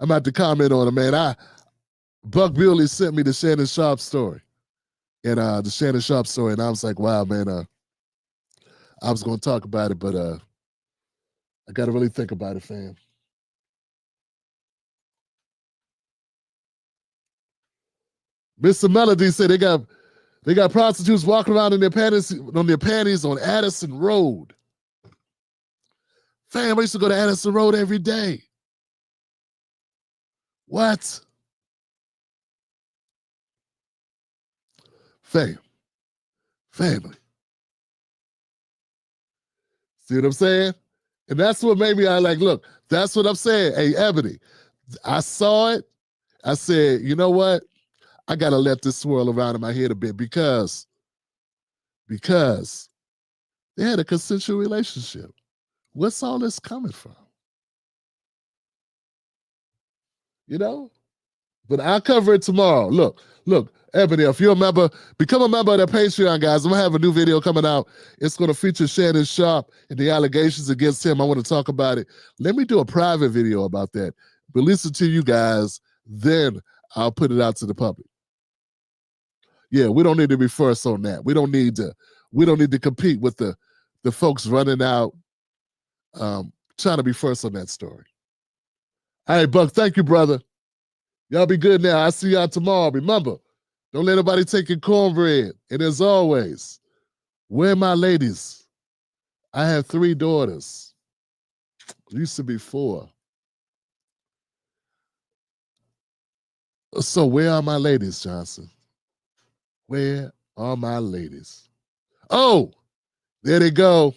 I'm about to comment on it, man. Buck Bewley sent me the Shannon Sharp story. And the Shannon Sharp story, and I was like, wow, man, I was going to talk about it, but I got to really think about it, fam. Mr. Melody said they got prostitutes walking around in their panties on Addison Road. Fam, I used to go to Addison Road every day. What? Family. See what I'm saying? And that's what made me, look, that's what I'm saying. Hey, Ebony, I saw it. I said, you know what? I got to let this swirl around in my head a bit because they had a consensual relationship. What's all this coming from? You know? But I'll cover it tomorrow. Look, Ebony, if you're a member, become a member of the Patreon, guys. I'm going to have a new video coming out. It's going to feature Shannon Sharp and the allegations against him. I want to talk about it. Let me do a private video about that. Release it to you guys. Then I'll put it out to the public. Yeah, we don't need to be first on that. We don't need to compete with the folks running out trying to be first on that story. All right, Buck, thank you, brother. Y'all be good now. I'll see y'all tomorrow. Remember, don't let nobody take your cornbread. And as always, where are my ladies? I have 3 daughters. Used to be 4. So where are my ladies, Johnson? Where are my ladies? Oh, there they go.